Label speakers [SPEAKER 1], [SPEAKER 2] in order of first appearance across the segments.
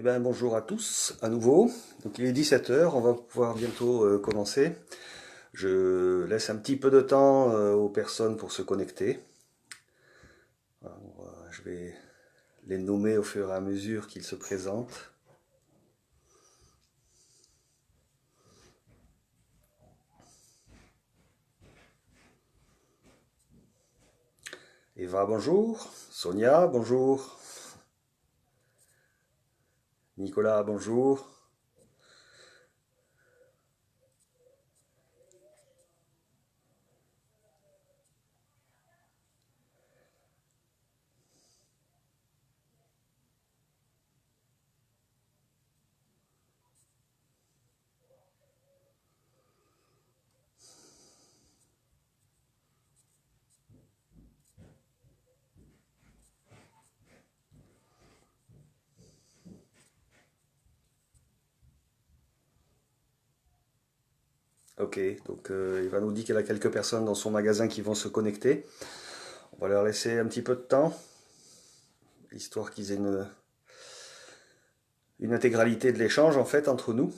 [SPEAKER 1] Eh bien, bonjour à tous à nouveau. Donc, il est 17 heures, on va pouvoir bientôt commencer. Je laisse un petit peu de temps aux personnes pour se connecter. Voilà, je vais les nommer au fur et à mesure qu'ils se présentent. Eva, bonjour. Sonia, bonjour. Nicolas, bonjour. Ok, donc Eva nous dit qu'elle a quelques personnes dans son magasin qui vont se connecter. On va leur laisser un petit peu de temps, histoire qu'ils aient une intégralité de l'échange en fait entre nous.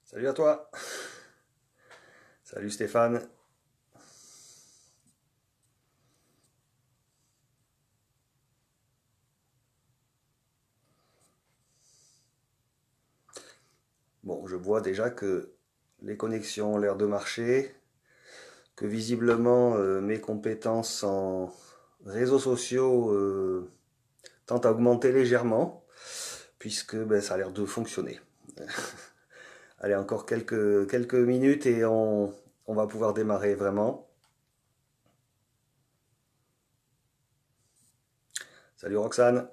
[SPEAKER 1] Salut à toi. Salut Stéphane. Bon, je vois déjà que les connexions ont l'air de marcher, que visiblement mes compétences en réseaux sociaux tentent à augmenter légèrement, puisque ben, ça a l'air de fonctionner. Allez, encore quelques minutes et on va pouvoir démarrer vraiment. Salut Roxane.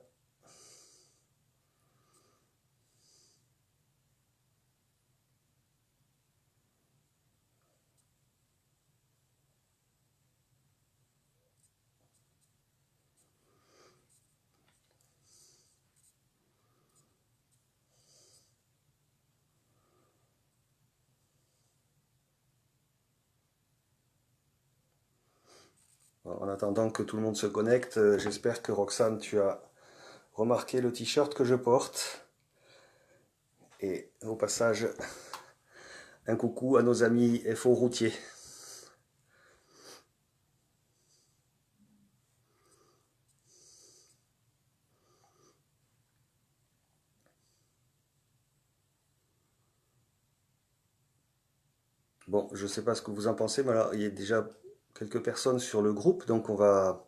[SPEAKER 1] En attendant que tout le monde se connecte, j'espère que Roxane, tu as remarqué le t-shirt que je porte. Et au passage, un coucou à nos amis FO routiers. Bon, je ne sais pas ce que vous en pensez, mais alors, il y a déjà quelques personnes sur le groupe, donc on va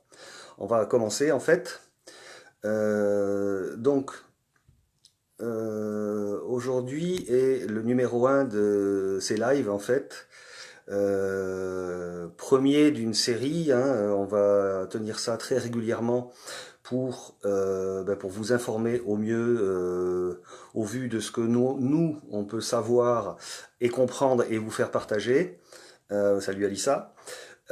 [SPEAKER 1] commencer en fait. Donc, aujourd'hui est le numéro un de ces lives en fait. Premier d'une série, hein, on va tenir ça très régulièrement pour vous informer au mieux au vu de ce que nous, on peut savoir et comprendre et vous faire partager. Salut Alissa.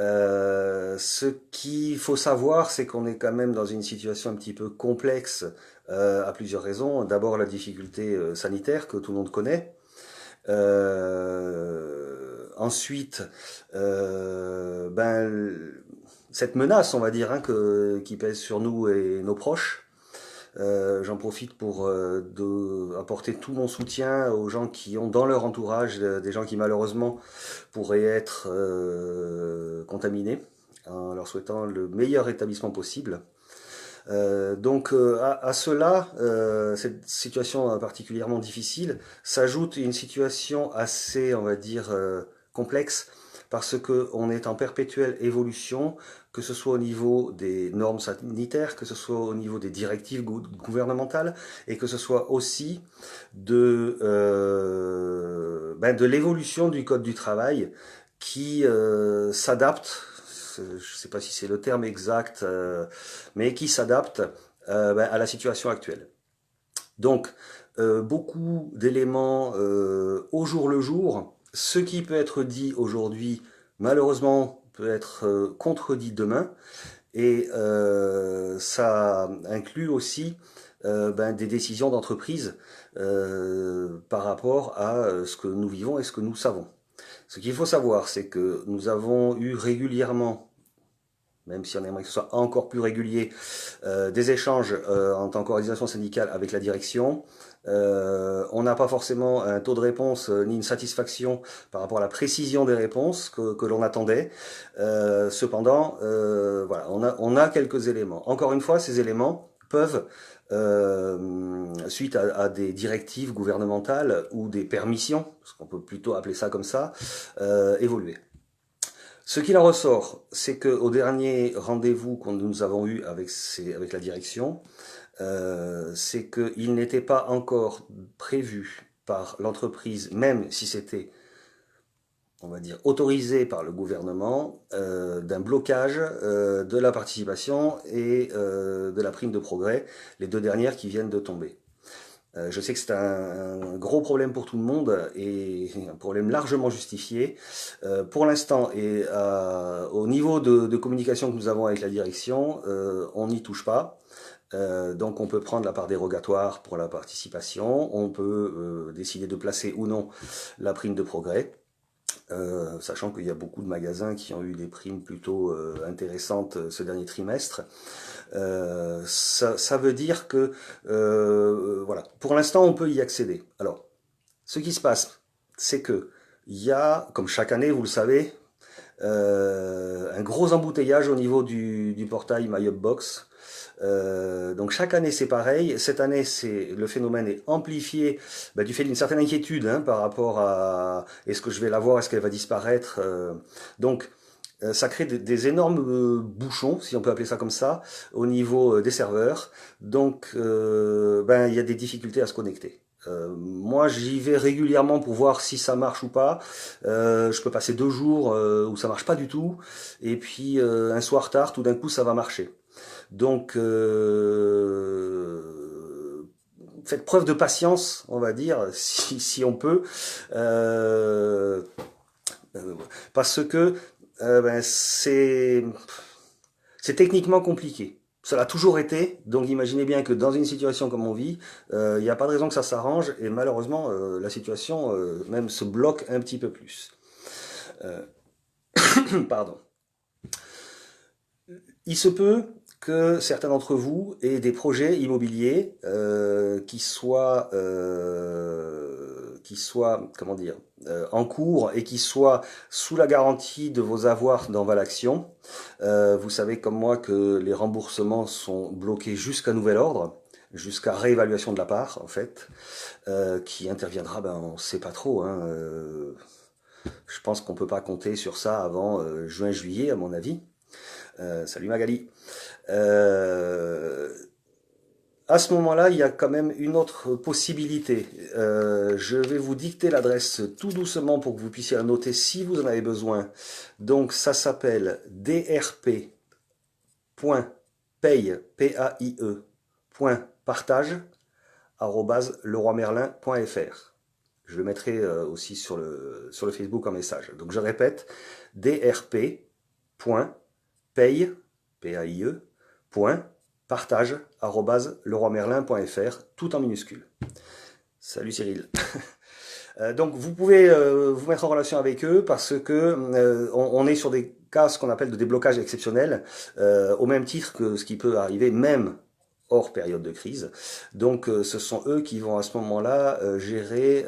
[SPEAKER 1] Ce qu'il faut savoir, c'est qu'on est quand même dans une situation un petit peu complexe à plusieurs raisons. D'abord la difficulté sanitaire que tout le monde connaît. Ensuite, cette menace, on va dire, hein, qui pèse sur nous et nos proches. J'en profite pour apporter tout mon soutien aux gens qui ont dans leur entourage des gens qui malheureusement pourraient être contaminés, en leur souhaitant le meilleur rétablissement possible. À cela, cette situation particulièrement difficile, s'ajoute une situation assez, on va dire, complexe, parce qu'on est en perpétuelle évolution, que ce soit au niveau des normes sanitaires, que ce soit au niveau des directives gouvernementales, et que ce soit aussi de l'évolution du Code du travail qui s'adapte, je ne sais pas si c'est le terme exact, mais qui s'adapte à la situation actuelle. Donc, beaucoup d'éléments au jour le jour. Ce qui peut être dit aujourd'hui, malheureusement, peut être contredit demain. Et ça inclut aussi des décisions d'entreprise par rapport à ce que nous vivons et ce que nous savons. Ce qu'il faut savoir, c'est que nous avons eu régulièrement, même si on aimerait que ce soit encore plus régulier, des échanges en tant qu'organisation syndicale avec la direction. On n'a pas forcément un taux de réponse ni une satisfaction par rapport à la précision des réponses que l'on attendait. Cependant, voilà, on a quelques éléments. Encore une fois, ces éléments peuvent, suite à des directives gouvernementales ou des permissions, parce qu'on peut plutôt appeler ça comme ça, évoluer. Ce qu'il en ressort, c'est qu'au dernier rendez-vous que nous avons eu avec la direction, c'est qu'il n'était pas encore prévu par l'entreprise, même si c'était, on va dire, autorisé par le gouvernement, d'un blocage de la participation et de la prime de progrès, les deux dernières qui viennent de tomber. Je sais que c'est un gros problème pour tout le monde et un problème largement justifié. Pour l'instant, et au niveau de communication que nous avons avec la direction, on n'y touche pas. Donc on peut prendre la part dérogatoire pour la participation, on peut décider de placer ou non la prime de progrès. Sachant qu'il y a beaucoup de magasins qui ont eu des primes plutôt intéressantes ce dernier trimestre. Ça veut dire que voilà, pour l'instant on peut y accéder. Alors, ce qui se passe, c'est que il y a, comme chaque année, vous le savez, un gros embouteillage au niveau du portail MyUpBox. Donc chaque année c'est pareil. Cette année le phénomène est amplifié du fait d'une certaine inquiétude par rapport à est-ce que je vais la voir, est-ce qu'elle va disparaître. Donc ça crée des énormes bouchons, si on peut appeler ça comme ça, au niveau des serveurs. Donc il y a des difficultés à se connecter. Moi j'y vais régulièrement pour voir si ça marche ou pas. Je peux passer 2 jours où ça marche pas du tout, et puis un soir tard, tout d'un coup ça va marcher. Donc, faites preuve de patience, on va dire, si on peut, parce que c'est techniquement compliqué. Ça l'a toujours été, donc imaginez bien que dans une situation comme on vit, il n'y a pas de raison que ça s'arrange, et malheureusement, la situation même se bloque un petit peu plus. Pardon. Il se peut que certains d'entre vous aient des projets immobiliers qui soient comment dire, en cours et qui soient sous la garantie de vos avoirs dans Valaction. Vous savez comme moi que les remboursements sont bloqués jusqu'à nouvel ordre, jusqu'à réévaluation de la part en fait, qui interviendra, on ne sait pas trop. Je pense qu'on peut pas compter sur ça avant juin-juillet à mon avis. Salut Magali. À ce moment-là, il y a quand même une autre possibilité. Je vais vous dicter l'adresse tout doucement pour que vous puissiez la noter si vous en avez besoin. Donc ça s'appelle drp.paye.partage@leroymerlin.fr. Je le mettrai aussi sur le Facebook en message. Donc je répète, drp.paye, P-A-I-E, .partage@leroymerlin.fr, tout en minuscule. Salut Cyril. Donc vous pouvez vous mettre en relation avec eux parce que on est sur des cas, ce qu'on appelle de déblocage exceptionnel, au même titre que ce qui peut arriver même hors période de crise. Donc ce sont eux qui vont à ce moment-là gérer,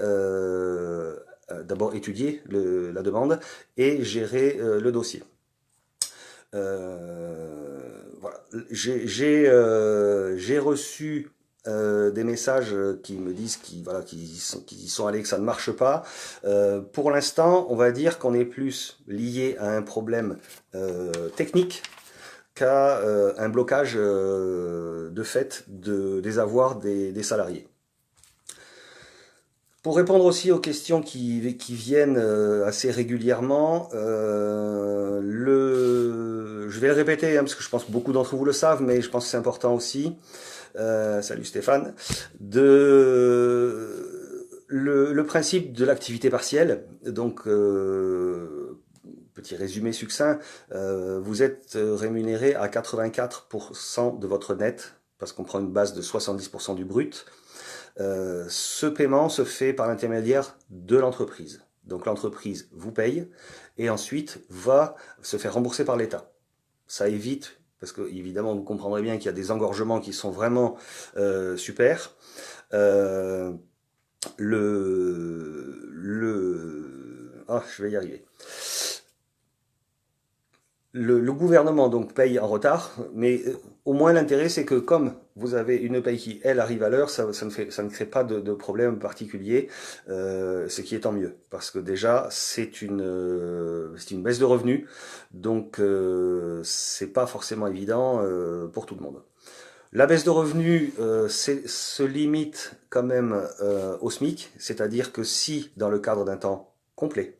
[SPEAKER 1] d'abord étudier la demande et gérer le dossier. Voilà. J'ai reçu des messages qui me disent qu'ils y sont allés, que ça ne marche pas. Pour l'instant, on va dire qu'on est plus lié à un problème technique qu'à un blocage de fait des avoirs des salariés. Pour répondre aussi aux questions qui viennent assez régulièrement, je vais le répéter parce que je pense que beaucoup d'entre vous le savent, mais je pense que c'est important aussi. salut Stéphane, le principe de l'activité partielle. Donc, petit résumé succinct, vous êtes rémunéré à 84% de votre net, parce qu'on prend une base de 70% du brut. Ce paiement se fait par l'intermédiaire de l'entreprise. Donc l'entreprise vous paye et ensuite va se faire rembourser par l'État. Ça évite, parce que évidemment vous comprendrez bien qu'il y a des engorgements qui sont vraiment super. Je vais y arriver. Le gouvernement donc paye en retard, mais au moins l'intérêt c'est que comme vous avez une paye qui elle arrive à l'heure, ça ne crée pas de problème particulier, ce qui est tant mieux, parce que déjà c'est une baisse de revenus, donc c'est pas forcément évident pour tout le monde. La baisse de revenus se limite quand même au SMIC, c'est-à-dire que si dans le cadre d'un temps complet,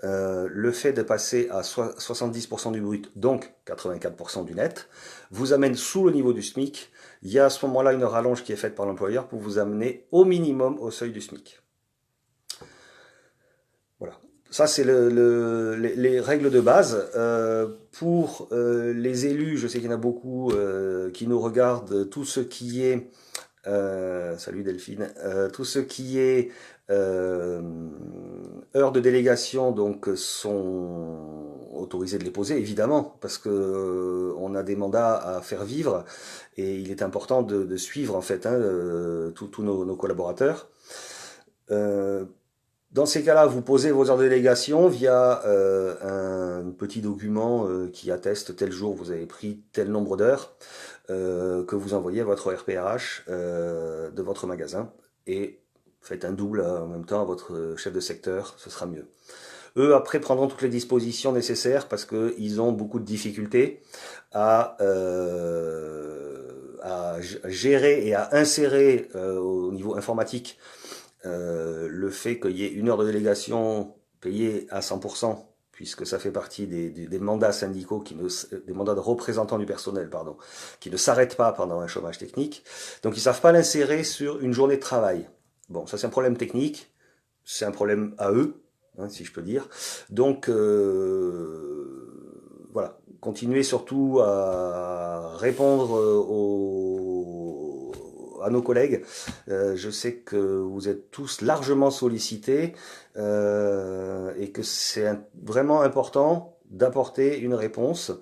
[SPEAKER 1] le fait de passer à 70% du brut, donc 84% du net, vous amène sous le niveau du SMIC. Il y a à ce moment-là une rallonge qui est faite par l'employeur pour vous amener au minimum au seuil du SMIC. Voilà. Ça, c'est les règles de base. Pour les élus, je sais qu'il y en a beaucoup qui nous regardent, tout ce qui est... salut Delphine. Tout ce qui est heures de délégation donc sont autorisés de les poser évidemment parce que on a des mandats à faire vivre et il est important de suivre en fait tous nos collaborateurs. Dans ces cas-là, vous posez vos heures de délégation via un petit document qui atteste tel jour vous avez pris tel nombre d'heures que vous envoyez à votre RPRH de votre magasin et faites un double en même temps à votre chef de secteur, ce sera mieux. Eux, après, prendront toutes les dispositions nécessaires parce qu'ils ont beaucoup de difficultés à gérer et à insérer au niveau informatique le fait qu'il y ait une heure de délégation payée à 100%, puisque ça fait partie des mandats syndicaux, des mandats de représentants du personnel, pardon, qui ne s'arrêtent pas pendant un chômage technique. Donc ils ne savent pas l'insérer sur une journée de travail. Bon, ça c'est un problème technique, c'est un problème à eux, si je peux dire. Donc voilà, continuez surtout à répondre à nos collègues. Je sais que vous êtes tous largement sollicités et que c'est vraiment important d'apporter une réponse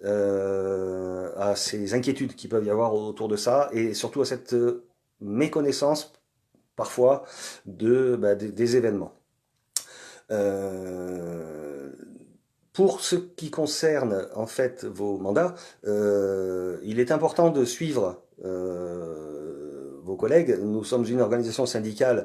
[SPEAKER 1] à ces inquiétudes qui peuvent y avoir autour de ça et surtout à cette méconnaissance parfois des événements. Pour ce qui concerne en fait vos mandats, il est important de suivre vos collègues. Nous sommes une organisation syndicale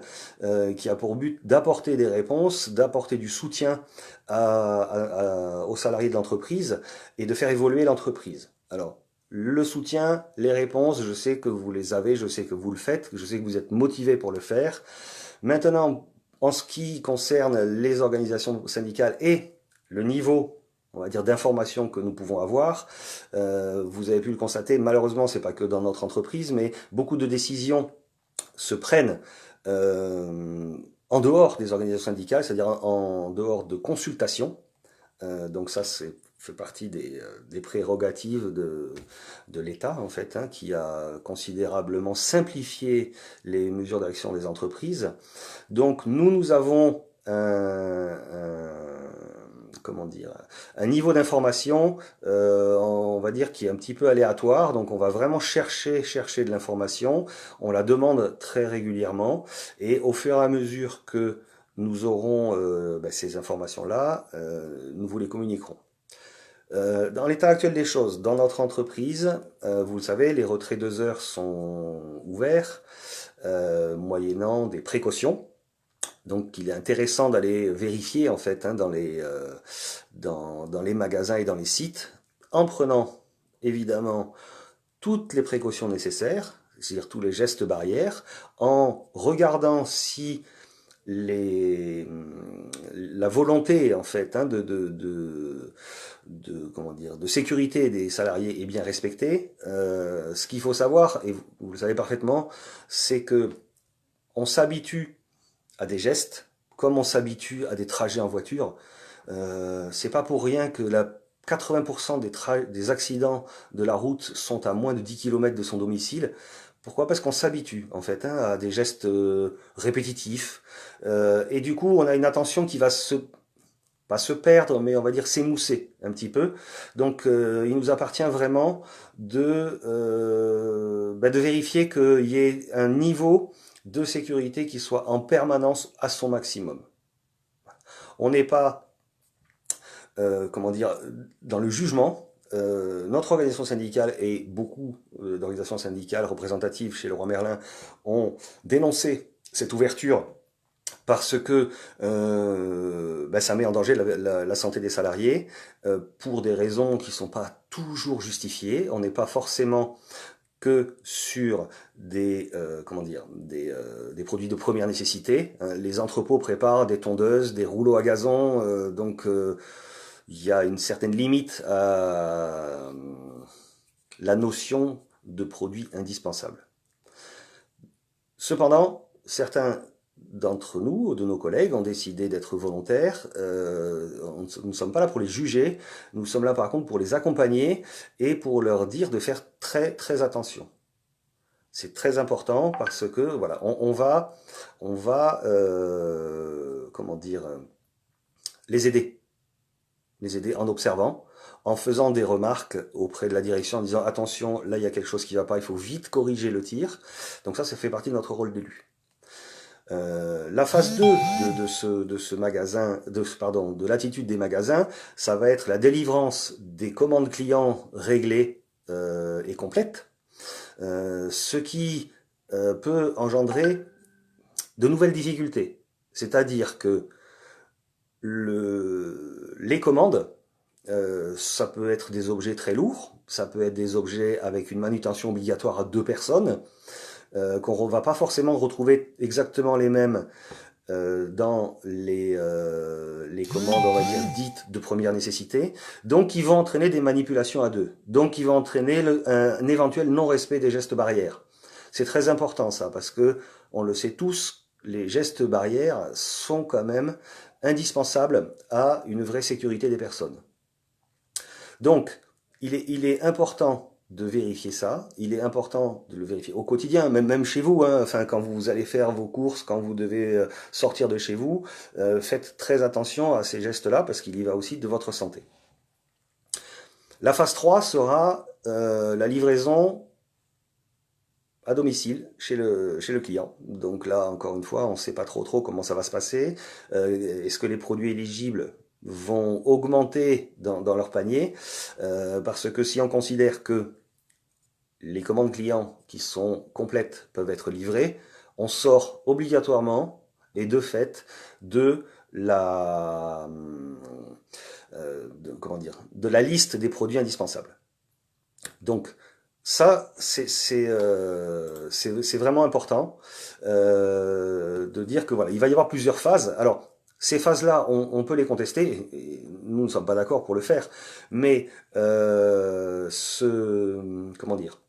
[SPEAKER 1] qui a pour but d'apporter des réponses, d'apporter du soutien aux salariés de l'entreprise et de faire évoluer l'entreprise. Alors, le soutien, les réponses, je sais que vous les avez, je sais que vous le faites, je sais que vous êtes motivés pour le faire. Maintenant, en ce qui concerne les organisations syndicales et le niveau, on va dire, d'information que nous pouvons avoir, vous avez pu le constater, malheureusement, c'est pas que dans notre entreprise, mais beaucoup de décisions se prennent en dehors des organisations syndicales, c'est-à-dire en dehors de consultations. Donc ça, fait partie des prérogatives de l'État, en fait, qui a considérablement simplifié les mesures d'action des entreprises. Donc nous avons un niveau d'information, on va dire, qui est un petit peu aléatoire. Donc on va vraiment chercher de l'information. On la demande très régulièrement. Et au fur et à mesure que nous aurons ces informations-là, nous vous les communiquerons. Dans l'état actuel des choses, dans notre entreprise, vous le savez, les retraits 2 heures sont ouverts, moyennant des précautions. Donc il est intéressant d'aller vérifier en fait dans les magasins et dans les sites, en prenant évidemment toutes les précautions nécessaires, c'est-à-dire tous les gestes barrières, en regardant si la volonté en fait comment dire, de sécurité des salariés est bien respectée, ce qu'il faut savoir, et vous le savez parfaitement, c'est que on s'habitue à des gestes comme on s'habitue à des trajets en voiture. C'est pas pour rien que 80% des accidents de la route sont à moins de 10 km de son domicile. Pourquoi? Parce qu'on s'habitue en fait à des gestes répétitifs. Et du coup, on a une attention qui va pas se perdre, mais on va dire s'émousser un petit peu. Donc il nous appartient vraiment de vérifier qu'il y ait un niveau de sécurité qui soit en permanence à son maximum. On n'est pas, comment dire, dans le jugement. Notre organisation syndicale et beaucoup d'organisations syndicales représentatives chez Leroy Merlin ont dénoncé cette ouverture parce que ça met en danger la santé des salariés pour des raisons qui ne sont pas toujours justifiées. On n'est pas forcément que sur des produits de première nécessité. Les entrepôts préparent des tondeuses, des rouleaux à gazon, donc il y a une certaine limite à la notion de produit indispensable. Cependant, certains d'entre nous, de nos collègues, ont décidé d'être volontaires. Nous ne sommes pas là pour les juger, nous sommes là par contre pour les accompagner et pour leur dire de faire très très attention. C'est très important parce que voilà, on va comment dire, les aider en observant, en faisant des remarques auprès de la direction en disant attention, là il y a quelque chose qui ne va pas, il faut vite corriger le tir. Donc ça fait partie de notre rôle d'élu. La phase 2 de ce magasin, de l'attitude des magasins, ça va être la délivrance des commandes clients réglées et complètes, ce qui peut engendrer de nouvelles difficultés. C'est-à-dire que les commandes, ça peut être des objets très lourds, ça peut être des objets avec une manutention obligatoire à 2 personnes, qu'on ne va pas forcément retrouver exactement les mêmes dans les commandes, on va dire, dites de première nécessité. Donc, ils vont entraîner des manipulations à 2. Donc, ils vont entraîner un éventuel non-respect des gestes barrières. C'est très important ça, parce que on le sait tous, les gestes barrières sont quand même indispensables à une vraie sécurité des personnes. Donc, il est important de vérifier ça, il est important de le vérifier au quotidien, même chez vous, hein, enfin, quand vous allez faire vos courses, quand vous devez sortir de chez vous, faites très attention à ces gestes-là, parce qu'il y va aussi de votre santé. La phase 3 sera la livraison à domicile chez le client. Donc là, encore une fois, on ne sait pas trop comment ça va se passer. Est-ce que les produits éligibles vont augmenter dans leur panier, parce que si on considère que les commandes clients qui sont complètes peuvent être livrées, on sort obligatoirement et de fait de la de la liste des produits indispensables. Donc ça, c'est vraiment important de dire que voilà, il va y avoir plusieurs phases. Alors, ces phases-là, on peut les contester, et nous ne sommes pas d'accord pour le faire, mais comment dire,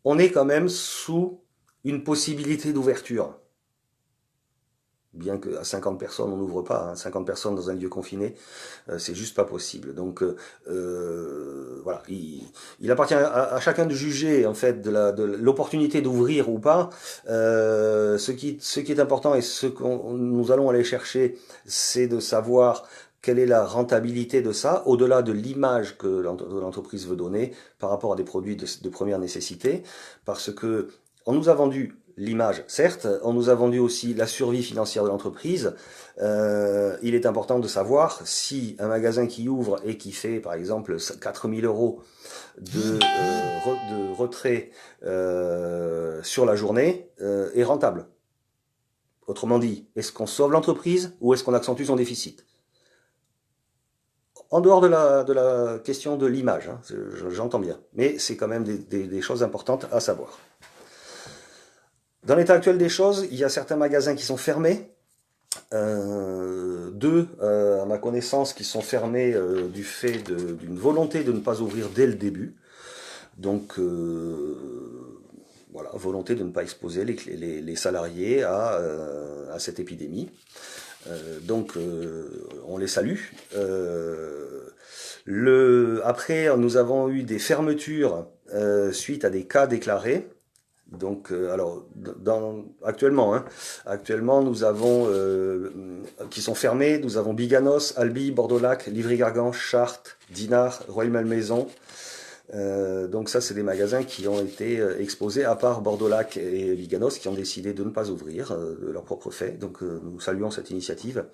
[SPEAKER 1] on est quand même sous une possibilité d'ouverture. Bien qu'à 50 personnes, on n'ouvre pas, hein. 50 personnes dans un lieu confiné, c'est juste pas possible. Donc voilà, il appartient à chacun de juger en fait de l'opportunité d'ouvrir ou pas. Ce qui est important et ce que nous allons aller chercher, c'est de savoir quelle est la rentabilité de ça, au-delà de l'image que l'entreprise veut donner par rapport à des produits de première nécessité, parce que on nous a vendu l'image, certes, on nous a vendu aussi la survie financière de l'entreprise. Il est important de savoir si un magasin qui ouvre et qui fait, par exemple, 4000 € de retrait sur la journée est rentable. Autrement dit, est-ce qu'on sauve l'entreprise ou est-ce qu'on accentue son déficit? En dehors de la question de l'image, hein, j'entends bien, mais c'est quand même des choses importantes à savoir. Dans l'état actuel des choses, il y a certains magasins qui sont fermés. Deux, à ma connaissance, qui sont fermés du fait d'une volonté de ne pas ouvrir dès le début. Donc, voilà, volonté de ne pas exposer les salariés à cette épidémie. Donc, on les salue. Après, nous avons eu des fermetures suite à des cas déclarés. Donc, alors, actuellement, nous avons qui sont fermés. Nous avons Biganos, Albi, Bordeaux-Lac, Livry-Gargan, Chartres, Dinard, Rueil-Malmaison. Donc ça, c'est des magasins qui ont été exposés, à part Bordeaux-Lac et Biganos, qui ont décidé de ne pas ouvrir de leur propre fait. Donc, nous saluons cette initiative.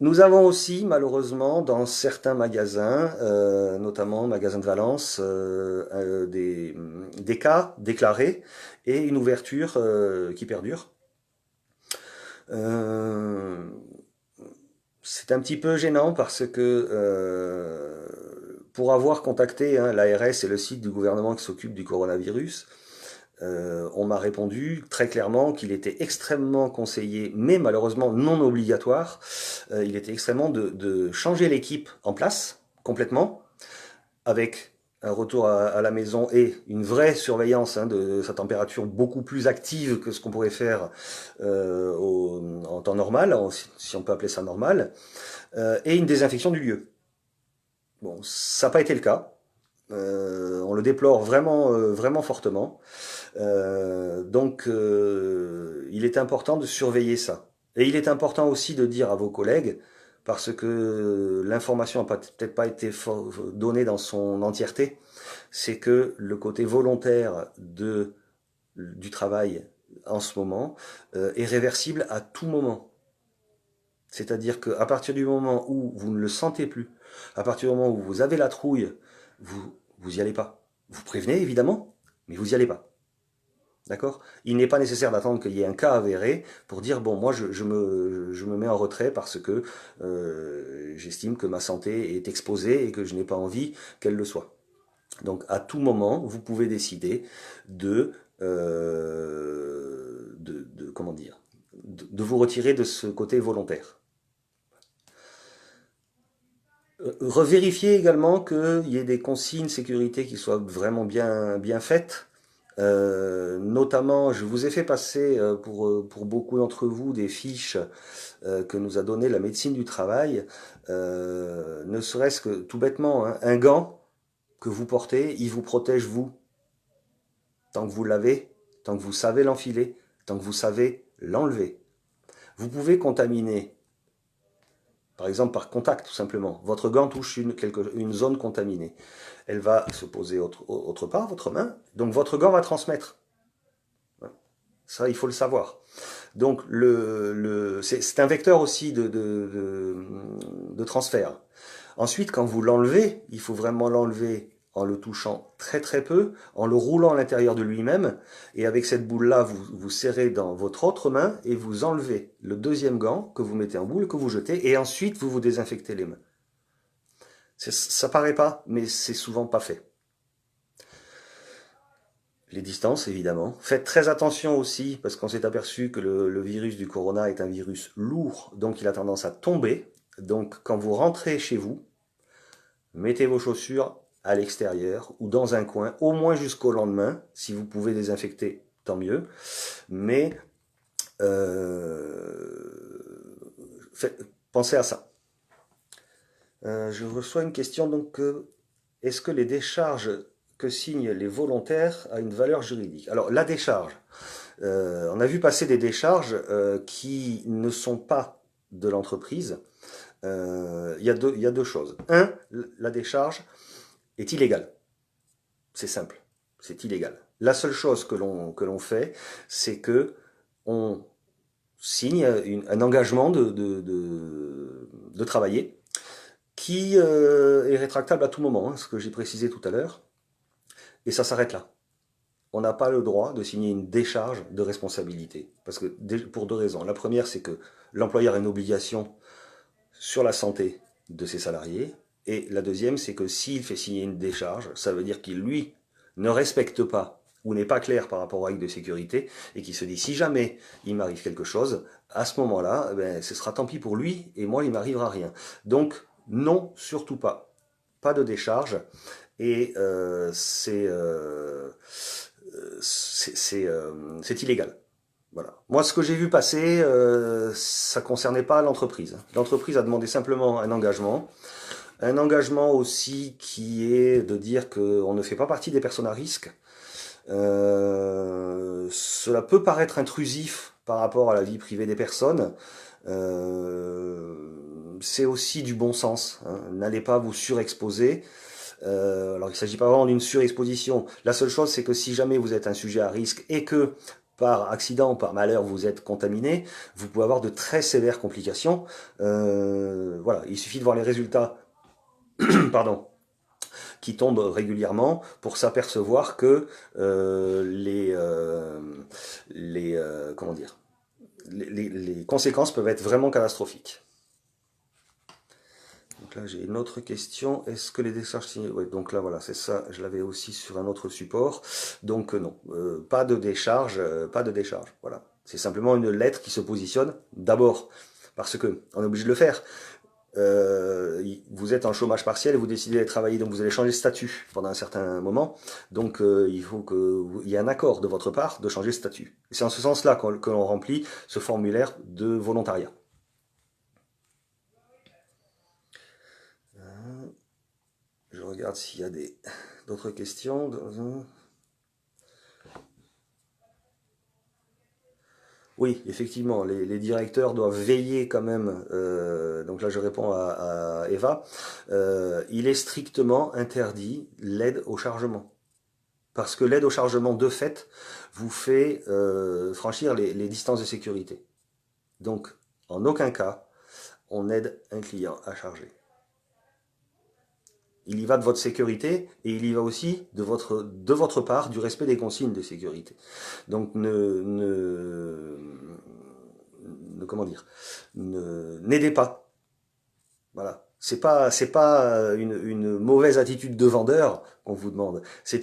[SPEAKER 1] Nous avons aussi, malheureusement, dans certains magasins, notamment magasins de Valence, des cas déclarés et une ouverture qui perdure. C'est un petit peu gênant parce que pour avoir contacté l'ARS et le site du gouvernement qui s'occupe du coronavirus, on m'a répondu très clairement qu'il était extrêmement conseillé, mais malheureusement non obligatoire, il était extrêmement de changer l'équipe en place, complètement, avec un retour à la maison et une vraie surveillance de sa température beaucoup plus active que ce qu'on pourrait faire en temps normal, si on peut appeler ça normal, et une désinfection du lieu. Bon, ça n'a pas été le cas. On le déplore vraiment, vraiment fortement. Donc, il est important de surveiller ça. Et il est important aussi de dire à vos collègues, parce que l'information n'a peut-être pas été donnée dans son entièreté, c'est que le côté volontaire du travail en ce moment est réversible à tout moment. C'est-à-dire qu'à partir du moment où vous ne le sentez plus, à partir du moment où vous avez la trouille, vous y allez pas. Vous prévenez évidemment, mais vous y allez pas. D'accord? Il n'est pas nécessaire d'attendre qu'il y ait un cas avéré pour dire bon, moi je me mets en retrait parce que j'estime que ma santé est exposée et que je n'ai pas envie qu'elle le soit. Donc à tout moment, vous pouvez décider comment dire, de vous retirer de ce côté volontaire. Revérifiez également qu'il y ait des consignes sécurité qui soient vraiment bien faites. Notamment, je vous ai fait passer pour beaucoup d'entre vous des fiches que nous a donné la médecine du travail, ne serait-ce que tout bêtement, un gant que vous portez, il vous protège vous, tant que vous l'avez, tant que vous savez l'enfiler, tant que vous savez l'enlever. Vous pouvez contaminer, par exemple par contact tout simplement. Votre gant touche une zone contaminée. Elle va se poser autre part, votre main, donc votre gant va transmettre. Ça, il faut le savoir. Donc, c'est un vecteur aussi de transfert. Ensuite, quand vous l'enlevez, il faut vraiment l'enlever en le touchant très très peu, en le roulant à l'intérieur de lui-même, et avec cette boule-là, vous serrez dans votre autre main et vous enlevez le deuxième gant que vous mettez en boule, que vous jetez, et ensuite vous désinfectez les mains. Ça paraît pas, mais c'est souvent pas fait. Les distances, évidemment. Faites très attention aussi, parce qu'on s'est aperçu que le virus du corona est un virus lourd, donc il a tendance à tomber. Donc quand vous rentrez chez vous, mettez vos chaussures à l'extérieur ou dans un coin, au moins jusqu'au lendemain. Si vous pouvez désinfecter, tant mieux. Mais pensez à ça. Je reçois une question, donc, est-ce que les décharges que signent les volontaires a une valeur juridique? Alors, la décharge, on a vu passer des décharges qui ne sont pas de l'entreprise. Il y a deux choses. Un, la décharge est illégale. C'est simple, c'est illégal. La seule chose que l'on fait, c'est que on signe un engagement de travailler qui est rétractable à tout moment, ce que j'ai précisé tout à l'heure. Et ça s'arrête là. On n'a pas le droit de signer une décharge de responsabilité. Parce que, pour deux raisons. La première, c'est que l'employeur a une obligation sur la santé de ses salariés. Et la deuxième, c'est que s'il fait signer une décharge, ça veut dire qu'il, lui, ne respecte pas ou n'est pas clair par rapport aux règles de sécurité, et qui se dit si jamais il m'arrive quelque chose, à ce moment-là, ben, ce sera tant pis pour lui, et moi il m'arrivera rien. Donc non, surtout pas. Pas de décharge, et c'est illégal. Voilà. Moi, ce que j'ai vu passer, ça concernait pas l'entreprise. L'entreprise a demandé simplement un engagement. Un engagement aussi qui est de dire qu'on ne fait pas partie des personnes à risque. Cela peut paraître intrusif par rapport à la vie privée des personnes. C'est aussi du bon sens, hein. N'allez pas vous surexposer. Alors il ne s'agit pas vraiment d'une surexposition. La seule chose, c'est que si jamais vous êtes un sujet à risque et que par accident ou par malheur vous êtes contaminé, vous pouvez avoir de très sévères complications. Voilà, il suffit de voir les résultats pardon, qui tombent régulièrement pour s'apercevoir que comment dire, les conséquences peuvent être vraiment catastrophiques. Donc là j'ai une autre question, est-ce que les décharges signées... Ouais, donc là voilà, c'est ça, je l'avais aussi sur un autre support. Donc non, pas de décharge, voilà. C'est simplement une lettre qui se positionne d'abord, parce que on est obligé de le faire. Vous êtes en chômage partiel et vous décidez de travailler, donc vous allez changer de statut pendant un certain moment. Donc il faut qu'il y ait un accord de votre part de changer de statut. C'est en ce sens-là que l'on remplit ce formulaire de volontariat. Je regarde s'il y a d'autres questions. Oui, effectivement, les directeurs doivent veiller quand même, donc là je réponds à Eva, il est strictement interdit l'aide au chargement. Parce que l'aide au chargement, de fait, vous fait franchir les distances de sécurité. Donc, en aucun cas, on aide un client à charger. Il y va de votre sécurité et il y va aussi de votre part du respect des consignes de sécurité. Donc comment dire, n'aidez pas. Voilà. C'est pas une mauvaise attitude de vendeur qu'on vous demande. On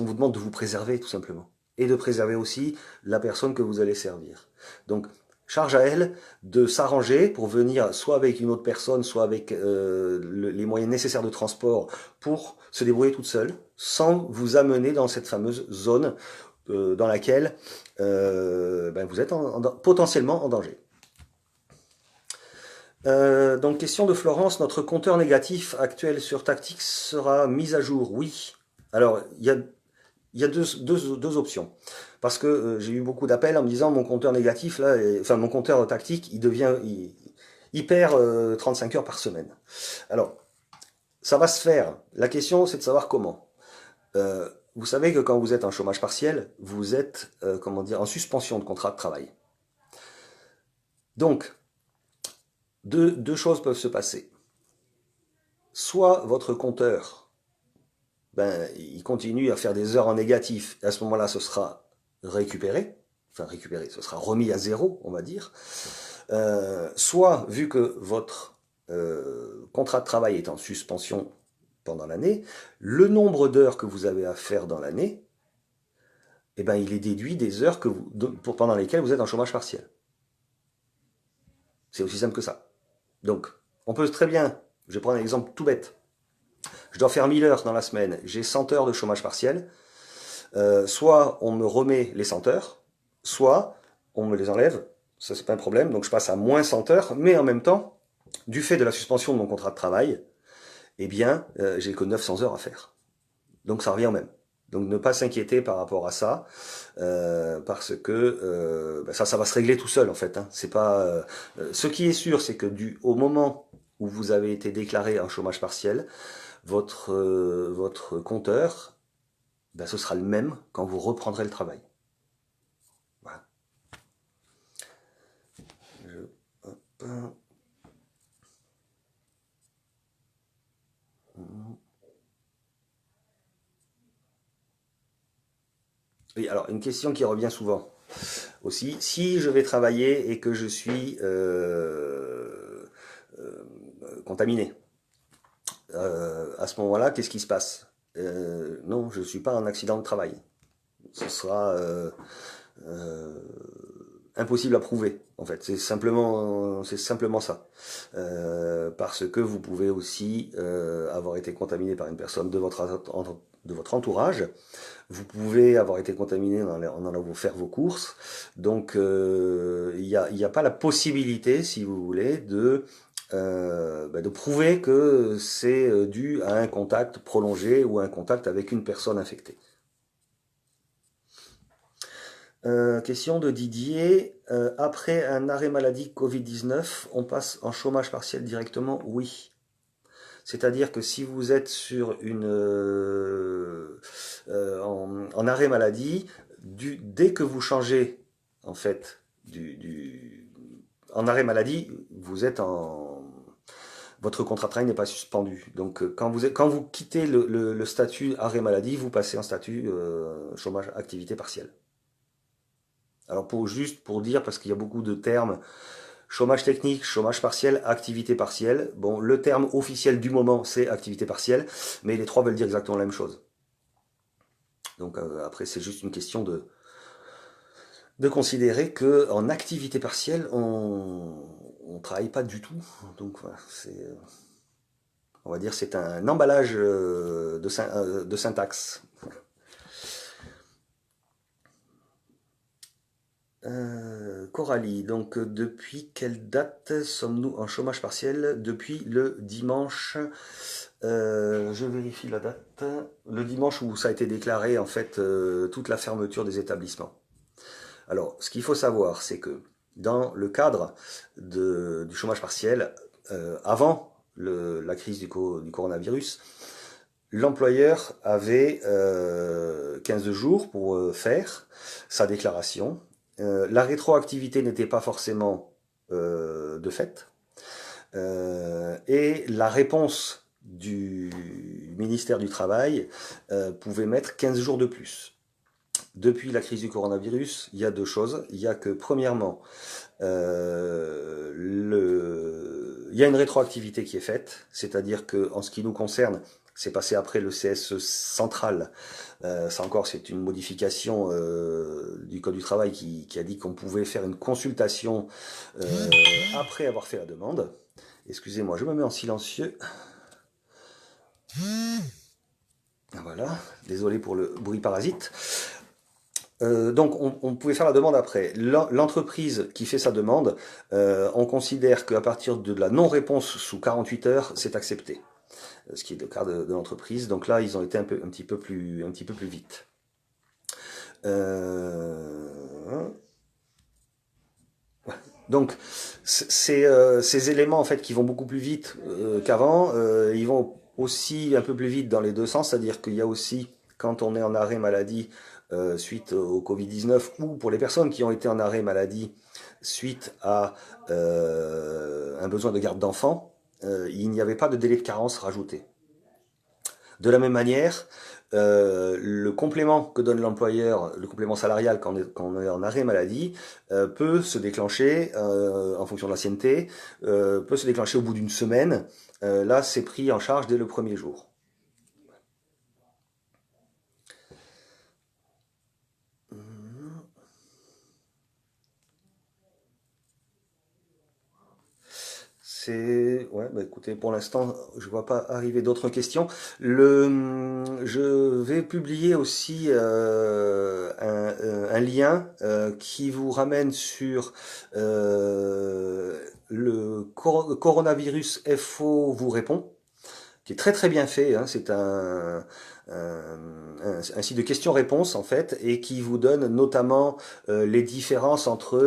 [SPEAKER 1] vous demande de vous préserver tout simplement et de préserver aussi la personne que vous allez servir. Donc charge à elle de s'arranger pour venir soit avec une autre personne, soit avec les moyens nécessaires de transport pour se débrouiller toute seule, sans vous amener dans cette fameuse zone dans laquelle ben vous êtes potentiellement en danger. Donc question de Florence, notre compteur négatif actuel sur Tactix sera mis à jour? Oui. Alors il y a deux options. Parce que j'ai eu beaucoup d'appels en me disant mon compteur négatif, là, enfin mon compteur tactique, il perd 35 heures par semaine. Alors, ça va se faire. La question, c'est de savoir comment. Vous savez que quand vous êtes en chômage partiel, vous êtes, comment dire, en suspension de contrat de travail. Donc, deux choses peuvent se passer. Soit votre compteur, ben, il continue à faire des heures en négatif, et à ce moment-là, ce sera récupéré, ce sera remis à zéro, on va dire. Soit, vu que votre contrat de travail est en suspension pendant l'année, le nombre d'heures que vous avez à faire dans l'année, eh ben, il est déduit des heures pendant lesquelles vous êtes en chômage partiel. C'est aussi simple que ça. Donc, on peut très bien, je vais prendre un exemple tout bête, je dois faire 1000 heures dans la semaine, j'ai 100 heures de chômage partiel, soit on me remet les 100 heures, soit on me les enlève, ça c'est pas un problème, donc je passe à moins 100 heures, mais en même temps, du fait de la suspension de mon contrat de travail, eh bien, j'ai que 900 heures à faire. Donc ça revient au même. Donc ne pas s'inquiéter par rapport à ça, parce que ça va se régler tout seul en fait. Hein. C'est pas. Ce qui est sûr, c'est que au moment où vous avez été déclaré en chômage partiel, votre compteur, ce sera le même quand vous reprendrez le travail. Voilà. Oui, alors une question qui revient souvent aussi. Si je vais travailler et que je suis contaminé, à ce moment-là, qu'est-ce qui se passe? non, je ne suis pas un accident de travail. Ce sera impossible à prouver, en fait. C'est simplement ça. Parce que vous pouvez aussi avoir été contaminé par une personne de votre entourage. Vous pouvez avoir été contaminé en allant faire vos courses. Donc, il n'y a pas la possibilité, si vous voulez, de prouver que c'est dû à un contact prolongé ou à un contact avec une personne infectée. Question de Didier. Après un arrêt maladie Covid-19, on passe en chômage partiel directement? Oui. C'est-à-dire que si vous êtes sur en arrêt maladie, dès que vous changez, en fait, en arrêt maladie, votre contrat de travail n'est pas suspendu. Donc, quand vous quittez le statut arrêt maladie, vous passez en statut chômage activité partielle. Alors, juste pour dire, parce qu'il y a beaucoup de termes, chômage technique, chômage partiel, activité partielle. Bon, le terme officiel du moment, c'est activité partielle, mais les trois veulent dire exactement la même chose. Donc après, c'est juste une question de considérer que en activité partielle, on travaille pas du tout. Donc voilà, on va dire c'est un emballage de syntaxe. Coralie, donc depuis quelle date sommes-nous en chômage partiel? Depuis le dimanche, je vérifie la date, le dimanche où ça a été déclaré en fait toute la fermeture des établissements. Alors, ce qu'il faut savoir, c'est que dans le cadre du chômage partiel, avant la crise du coronavirus, l'employeur avait 15 jours pour faire sa déclaration. La rétroactivité n'était pas forcément de fait. Et la réponse du ministère du Travail pouvait mettre 15 jours de plus. Depuis la crise du coronavirus, il y a deux choses. Il y a que, premièrement, il y a une rétroactivité qui est faite, c'est-à-dire que en ce qui nous concerne, c'est passé après le CSE central. Ça encore, c'est une modification du Code du travail qui a dit qu'on pouvait faire une consultation après avoir fait la demande. Excusez-moi, je me mets en silencieux. Voilà, désolé pour le bruit parasite. Donc on pouvait faire la demande après. L'entreprise qui fait sa demande, on considère qu'à partir de la non-réponse sous 48 heures, c'est accepté. Ce qui est le cas de l'entreprise. Donc là, ils ont été un petit peu plus vite. Donc ces éléments en fait qui vont beaucoup plus vite qu'avant, ils vont aussi un peu plus vite dans les deux sens, c'est-à-dire qu'il y a aussi quand on est en arrêt maladie suite au Covid-19 ou pour les personnes qui ont été en arrêt maladie suite à un besoin de garde d'enfants, il n'y avait pas de délai de carence rajouté. De la même manière, le complément que donne l'employeur, le complément salarial quand on est en arrêt maladie, peut se déclencher en fonction de l'ancienneté, peut se déclencher au bout d'une semaine. Là, c'est pris en charge dès le premier jour. Ouais, bah écoutez, pour l'instant, je vois pas arriver d'autres questions. Je vais publier aussi un lien qui vous ramène sur le coronavirus FO vous répond, qui est très très bien fait. Hein, c'est un site de questions-réponses en fait, et qui vous donne notamment les différences entre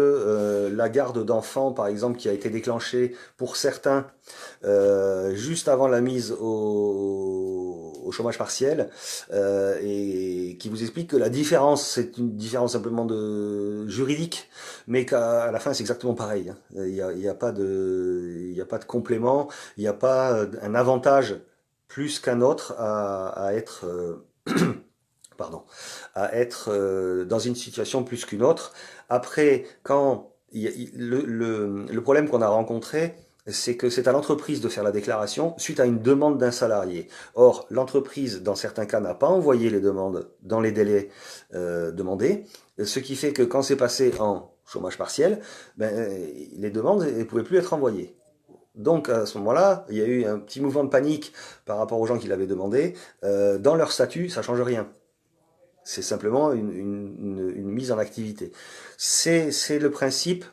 [SPEAKER 1] la garde d'enfants par exemple qui a été déclenchée pour certains juste avant la mise au chômage partiel et qui vous explique que la différence c'est une différence simplement de juridique, mais qu'à la fin c'est exactement pareil. Hein. Il y a pas de complément, il n'y a pas un avantage plus qu'un autre à être pardon, à être dans une situation plus qu'une autre. Après, quand le problème qu'on a rencontré, c'est que c'est à l'entreprise de faire la déclaration suite à une demande d'un salarié. Or, l'entreprise, dans certains cas, n'a pas envoyé les demandes dans les délais demandés, ce qui fait que quand c'est passé en chômage partiel, ben, les demandes ne pouvaient plus être envoyées. Donc à ce moment-là, il y a eu un petit mouvement de panique par rapport aux gens qui l'avaient demandé. Dans leur statut, ça change rien. C'est simplement une mise en activité. C'est le principe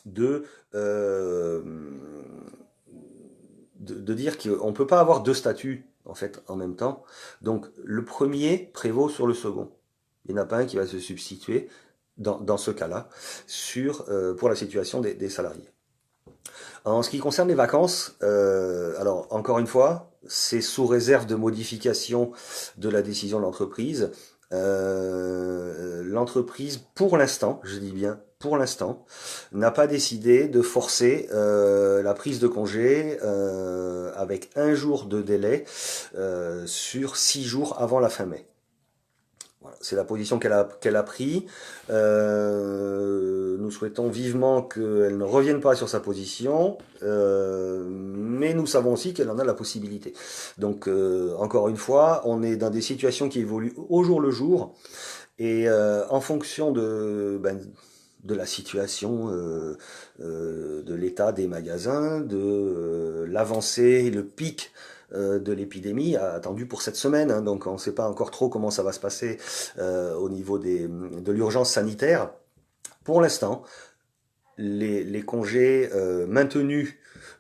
[SPEAKER 1] de, euh, de dire qu'on ne peut pas avoir deux statuts en fait en même temps. Donc le premier prévaut sur le second. Il n'y en a pas un qui va se substituer dans ce cas-là pour la situation des salariés. En ce qui concerne les vacances, alors encore une fois, c'est sous réserve de modification de la décision de l'entreprise. L'entreprise, pour l'instant, je dis bien pour l'instant, n'a pas décidé de forcer la prise de congé avec un jour de délai sur 6 jours avant la fin mai. Voilà, c'est la position qu'elle a pris. Nous souhaitons vivement qu'elle ne revienne pas sur sa position, mais nous savons aussi qu'elle en a la possibilité. Donc, encore une fois, on est dans des situations qui évoluent au jour le jour, et en fonction de la situation, de l'état des magasins, de l'avancée, le pic de l'épidémie attendu pour cette semaine, hein, donc on ne sait pas encore trop comment ça va se passer au niveau de l'urgence sanitaire. Pour l'instant, les congés maintenus,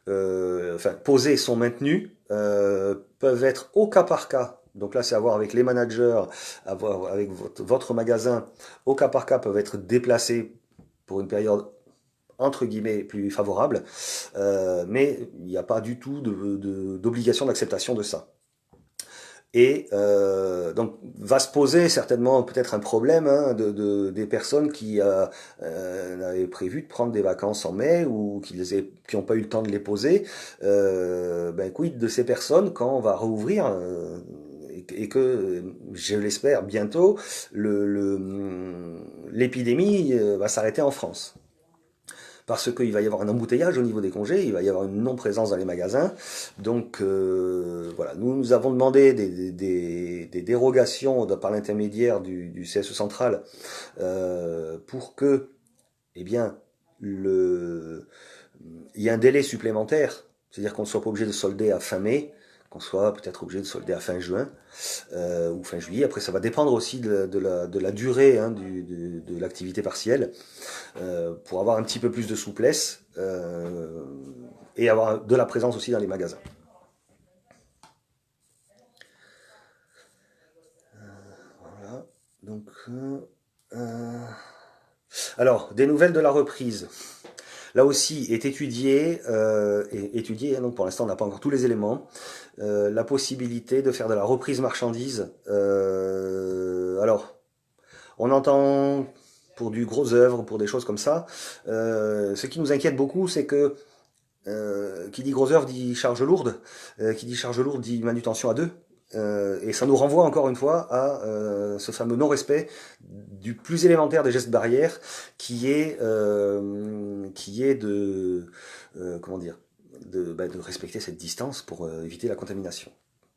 [SPEAKER 1] enfin posés sont maintenus, peuvent être au cas par cas. Donc là, c'est à voir avec les managers, à voir avec votre magasin, au cas par cas, peuvent être déplacés pour une période entre guillemets plus favorable, mais il n'y a pas du tout d'obligation d'acceptation de ça. Et donc va se poser certainement peut-être un problème hein, des personnes qui avaient prévu de prendre des vacances en mai ou qui n'ont pas eu le temps de les poser. Ben quid de ces personnes quand on va rouvrir et que, je l'espère, bientôt, l'épidémie va s'arrêter en France parce qu'il va y avoir un embouteillage au niveau des congés, il va y avoir une non-présence dans les magasins. Donc voilà, nous avons demandé des dérogations par l'intermédiaire du CSE central pour que, eh bien, il y ait un délai supplémentaire, c'est-à-dire qu'on ne soit pas obligé de solder à fin mai, qu'on soit peut-être obligé de solder à fin juin ou fin juillet. Après, ça va dépendre aussi de la durée hein, de l'activité partielle pour avoir un petit peu plus de souplesse et avoir de la présence aussi dans les magasins. Voilà. Donc, alors, des nouvelles de la reprise. Là aussi est étudié, donc pour l'instant on n'a pas encore tous les éléments, la possibilité de faire de la reprise marchandise. Alors, on entend pour du gros œuvre, pour des choses comme ça. Ce qui nous inquiète beaucoup, c'est que qui dit gros œuvre dit charge lourde, qui dit charge lourde dit manutention à deux. Et ça nous renvoie encore une fois à ce fameux non-respect du plus élémentaire des gestes barrières, qui est de comment dire, de respecter cette distance pour éviter la contamination.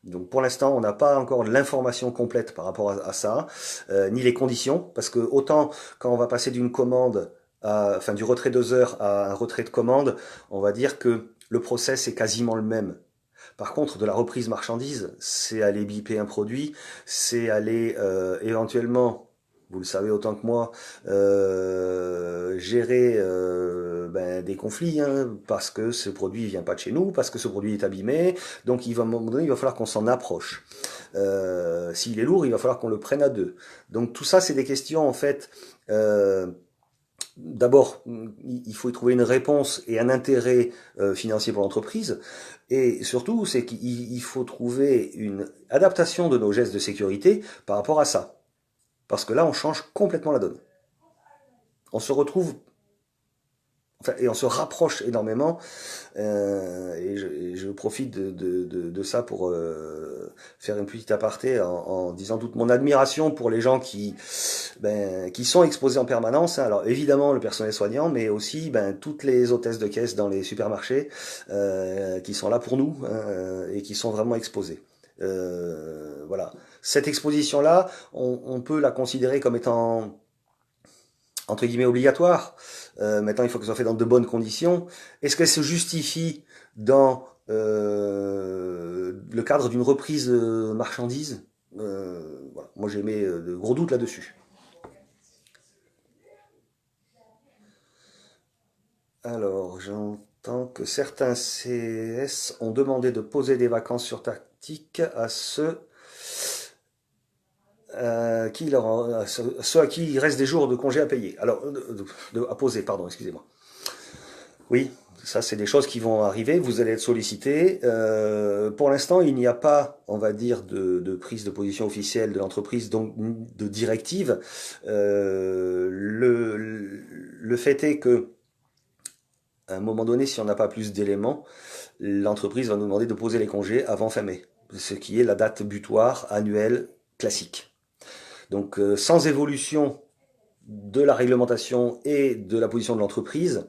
[SPEAKER 1] Donc pour l'instant, on n'a pas encore l'information complète par rapport à ça, ni les conditions, parce que autant quand on va passer d'une commande enfin du retrait 2 heures à un retrait de commande, on va dire que le process est quasiment le même. Par contre, de la reprise marchandise, c'est aller biper un produit, c'est aller éventuellement, vous le savez autant que moi, gérer des conflits, hein, parce que ce produit vient pas de chez nous, parce que ce produit est abîmé, donc à un moment donné, il va falloir qu'on s'en approche. S'il est lourd, il va falloir qu'on le prenne à deux. Donc tout ça, c'est des questions en fait. D'abord, il faut y trouver une réponse et un intérêt financier pour l'entreprise. Et surtout, c'est qu'il faut trouver une adaptation de nos gestes de sécurité par rapport à ça. Parce que là, on change complètement la donne. On se retrouve et on se rapproche énormément, et je profite de ça pour faire une petite aparté en disant toute mon admiration pour les gens qui sont exposés en permanence, hein. Alors évidemment le personnel soignant, mais aussi toutes les hôtesses de caisse dans les supermarchés qui sont là pour nous, hein, et qui sont vraiment exposées. Voilà. Cette exposition-là, on peut la considérer comme étant entre guillemets obligatoire. Maintenant, il faut que ce soit fait dans de bonnes conditions. Est-ce qu'elle se justifie dans le cadre d'une reprise de marchandises? Voilà. Moi, j'ai mis de gros doutes là-dessus. Alors, j'entends que certains CS ont demandé de poser des vacances sur tactique à ceux à qui il reste des jours de congé à payer. Alors, à poser, pardon, excusez-moi. Oui, ça c'est des choses qui vont arriver, vous allez être sollicité. Pour l'instant, il n'y a pas, on va dire, de prise de position officielle de l'entreprise, donc de directive. Le fait est que, à un moment donné, si on n'a pas plus d'éléments, l'entreprise va nous demander de poser les congés avant fin mai, ce qui est la date butoir annuelle classique. Donc, sans évolution de la réglementation et de la position de l'entreprise,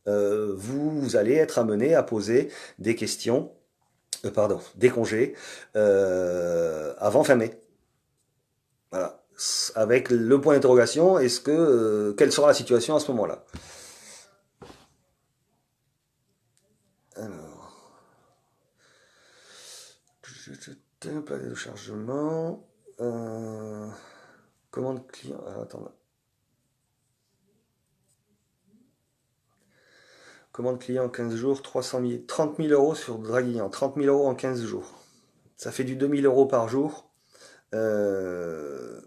[SPEAKER 1] vous allez être amené à poser des questions, des congés, avant fin mai. Voilà. Avec le point d'interrogation, quelle sera la situation à ce moment-là? Alors, plat de chargement, commande client. Ah, attends. Commande client 15 jours, 300 000, 30 000 euros sur Draguignan, 30 000 euros en 15 jours. Ça fait du 2 000 euros par jour. Je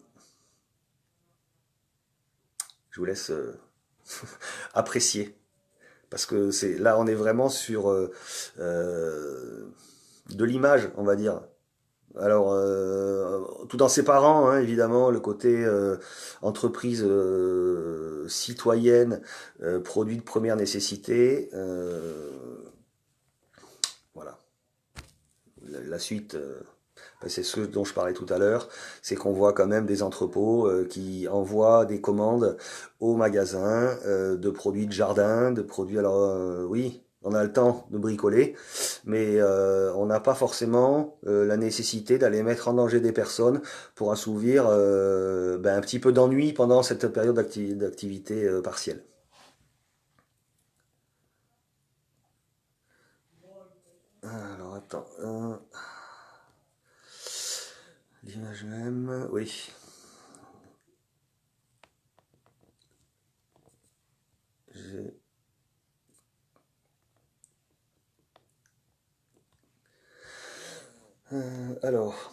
[SPEAKER 1] vous laisse apprécier. Parce que là, on est vraiment sur de l'image, on va dire. Alors, tout en séparant, hein, évidemment, le côté entreprise citoyenne, produit de première nécessité. Voilà. La suite, c'est ce dont je parlais tout à l'heure, c'est qu'on voit quand même des entrepôts qui envoient des commandes aux magasins de produits de jardin, de produits... Alors oui, on a le temps de bricoler, mais on n'a pas forcément la nécessité d'aller mettre en danger des personnes pour assouvir un petit peu d'ennui pendant cette période d'activité partielle. Alors attends, l'image même, oui. Alors,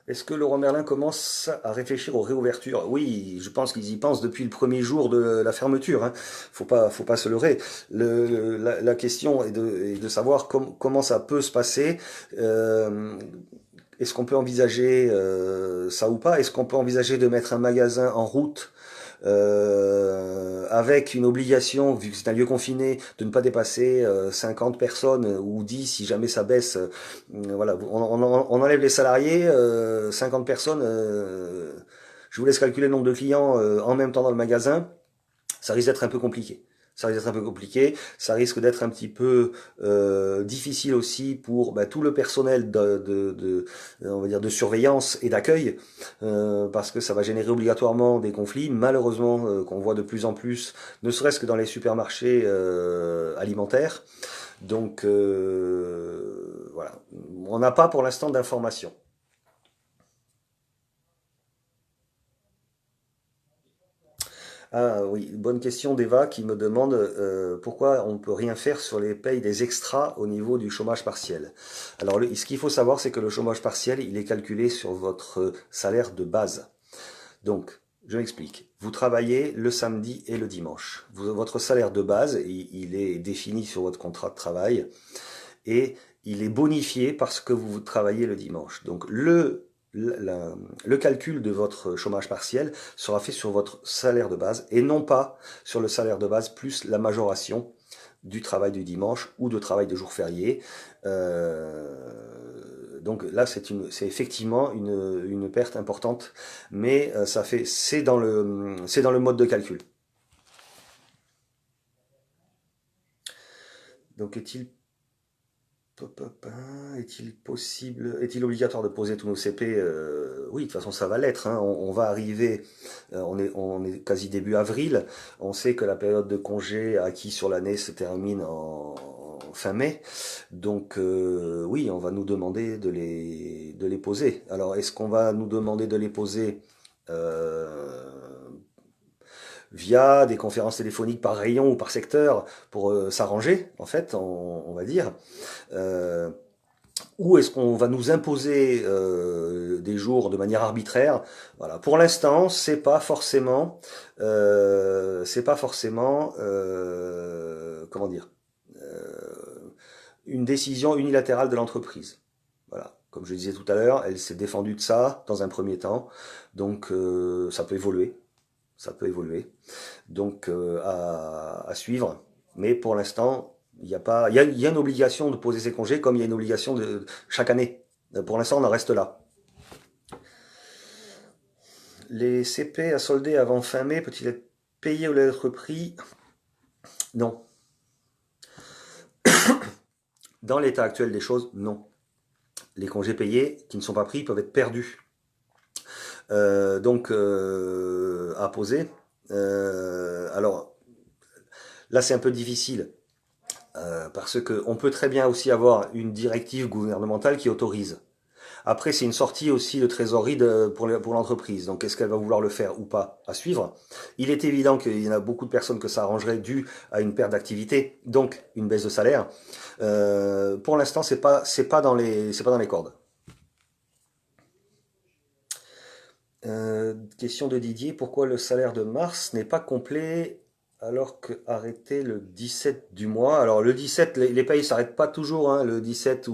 [SPEAKER 1] est-ce que Laurent Merlin commence à réfléchir aux réouvertures? Oui, je pense qu'ils y pensent depuis le premier jour de la fermeture, hein. Faut pas se leurrer. La question est de savoir comment ça peut se passer. Est-ce qu'on peut envisager ça ou pas? Est-ce qu'on peut envisager de mettre un magasin en route avec une obligation, vu que c'est un lieu confiné, de ne pas dépasser 50 personnes ou 10 si jamais ça baisse. Voilà, on enlève les salariés, 50 personnes. Je vous laisse calculer le nombre de clients en même temps dans le magasin. Ça risque d'être un peu compliqué. Ça risque d'être un peu compliqué, ça risque d'être un petit peu difficile aussi pour tout le personnel on va dire de surveillance et d'accueil, parce que ça va générer obligatoirement des conflits, malheureusement qu'on voit de plus en plus, ne serait-ce que dans les supermarchés alimentaires. Donc voilà, on n'a pas pour l'instant d'informations. Ah oui, bonne question d'Eva qui me demande pourquoi on ne peut rien faire sur les payes des extras au niveau du chômage partiel. Alors ce qu'il faut savoir, c'est que le chômage partiel, il est calculé sur votre salaire de base. Donc, je m'explique. Vous travaillez le samedi et le dimanche. Votre salaire de base, il est défini sur votre contrat de travail et il est bonifié parce que vous travaillez le dimanche. Donc le calcul de votre chômage partiel sera fait sur votre salaire de base et non pas sur le salaire de base plus la majoration du travail du dimanche ou de travail de jour férié. Donc là, c'est effectivement une perte importante, mais c'est dans le mode de calcul. Donc est-il obligatoire de poser tous nos CP? Oui, de toute façon, ça va l'être, hein. On va arriver, on est quasi début avril. On sait que la période de congé acquis sur l'année se termine en fin mai. Donc, oui, on va nous demander de les poser. Alors, est-ce qu'on va nous demander de les poser via des conférences téléphoniques par rayon ou par secteur pour s'arranger, en fait, on va dire. Euh, ou est-ce qu'on va nous imposer des jours de manière arbitraire? Voilà. Pour l'instant, c'est pas forcément, comment dire, une décision unilatérale de l'entreprise. Voilà. Comme je disais tout à l'heure, elle s'est défendue de ça dans un premier temps, donc ça peut évoluer. Ça peut évoluer. Donc à suivre. Mais pour l'instant, il y a pas, il y a une obligation de poser ses congés comme il y a une obligation de chaque année. Pour l'instant, on en reste là. Les CP à solder avant fin mai, peut-il être payé ou être pris? Non. Dans l'état actuel des choses, non. Les congés payés qui ne sont pas pris peuvent être perdus. Donc à poser. Alors là, c'est un peu difficile. Parce qu'on peut très bien aussi avoir une directive gouvernementale qui autorise. Après, c'est une sortie aussi de trésorerie pour l'entreprise. Donc, est-ce qu'elle va vouloir le faire ou pas? À suivre. Il est évident qu'il y en a beaucoup de personnes que ça arrangerait dû à une perte d'activité, donc une baisse de salaire. Pour l'instant, c'est pas dans les cordes. Question de Didier, pourquoi le salaire de mars n'est pas complet alors que arrêté le 17 du mois? Alors le 17, les payes s'arrêtent pas toujours, hein, le 17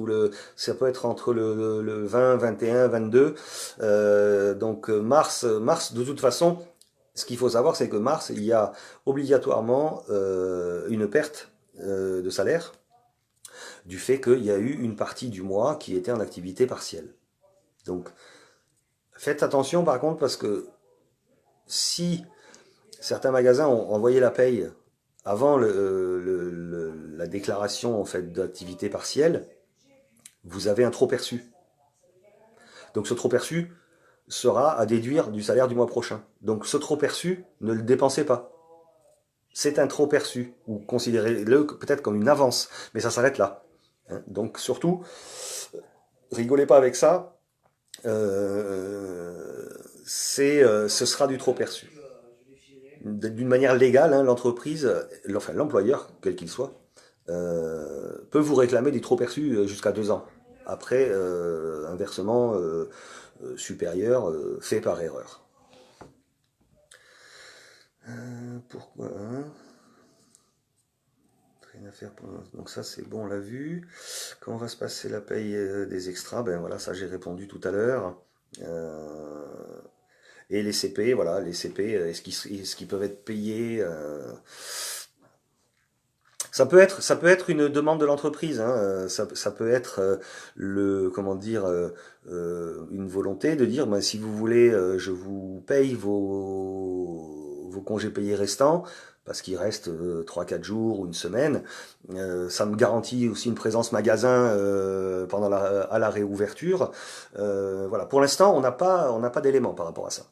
[SPEAKER 1] ça peut être entre le 20, 21, 22. Donc mars, de toute façon, ce qu'il faut savoir, c'est que mars, il y a obligatoirement une perte de salaire du fait qu'il y a eu une partie du mois qui était en activité partielle. Donc faites attention par contre parce que si certains magasins ont envoyé la paye avant la déclaration en fait d'activité partielle, vous avez un trop perçu. Donc ce trop perçu sera à déduire du salaire du mois prochain. Donc ce trop perçu, ne le dépensez pas. C'est un trop perçu, ou considérez-le peut-être comme une avance, mais ça s'arrête là. Donc surtout, rigolez pas avec ça. Ce sera du trop perçu. D'une manière légale, hein, l'entreprise, enfin l'employeur, quel qu'il soit, peut vous réclamer du trop perçu jusqu'à 2 ans. Après un versement supérieur fait par erreur. Pourquoi hein Rien à faire donc ça c'est bon, on l'a vu. Comment va se passer la paye des extras? Ben voilà, ça j'ai répondu tout à l'heure. Et les CP, voilà, les CP, est-ce qu'ils peuvent être payés ça peut être une demande de l'entreprise, hein, ça peut être comment dire, une volonté de dire, ben, si vous voulez, je vous paye vos congés payés restants, parce qu'il reste 3-4 jours ou une semaine. Ça me garantit aussi une présence magasin à la réouverture. Voilà, pour l'instant, on n'a pas d'éléments par rapport à ça.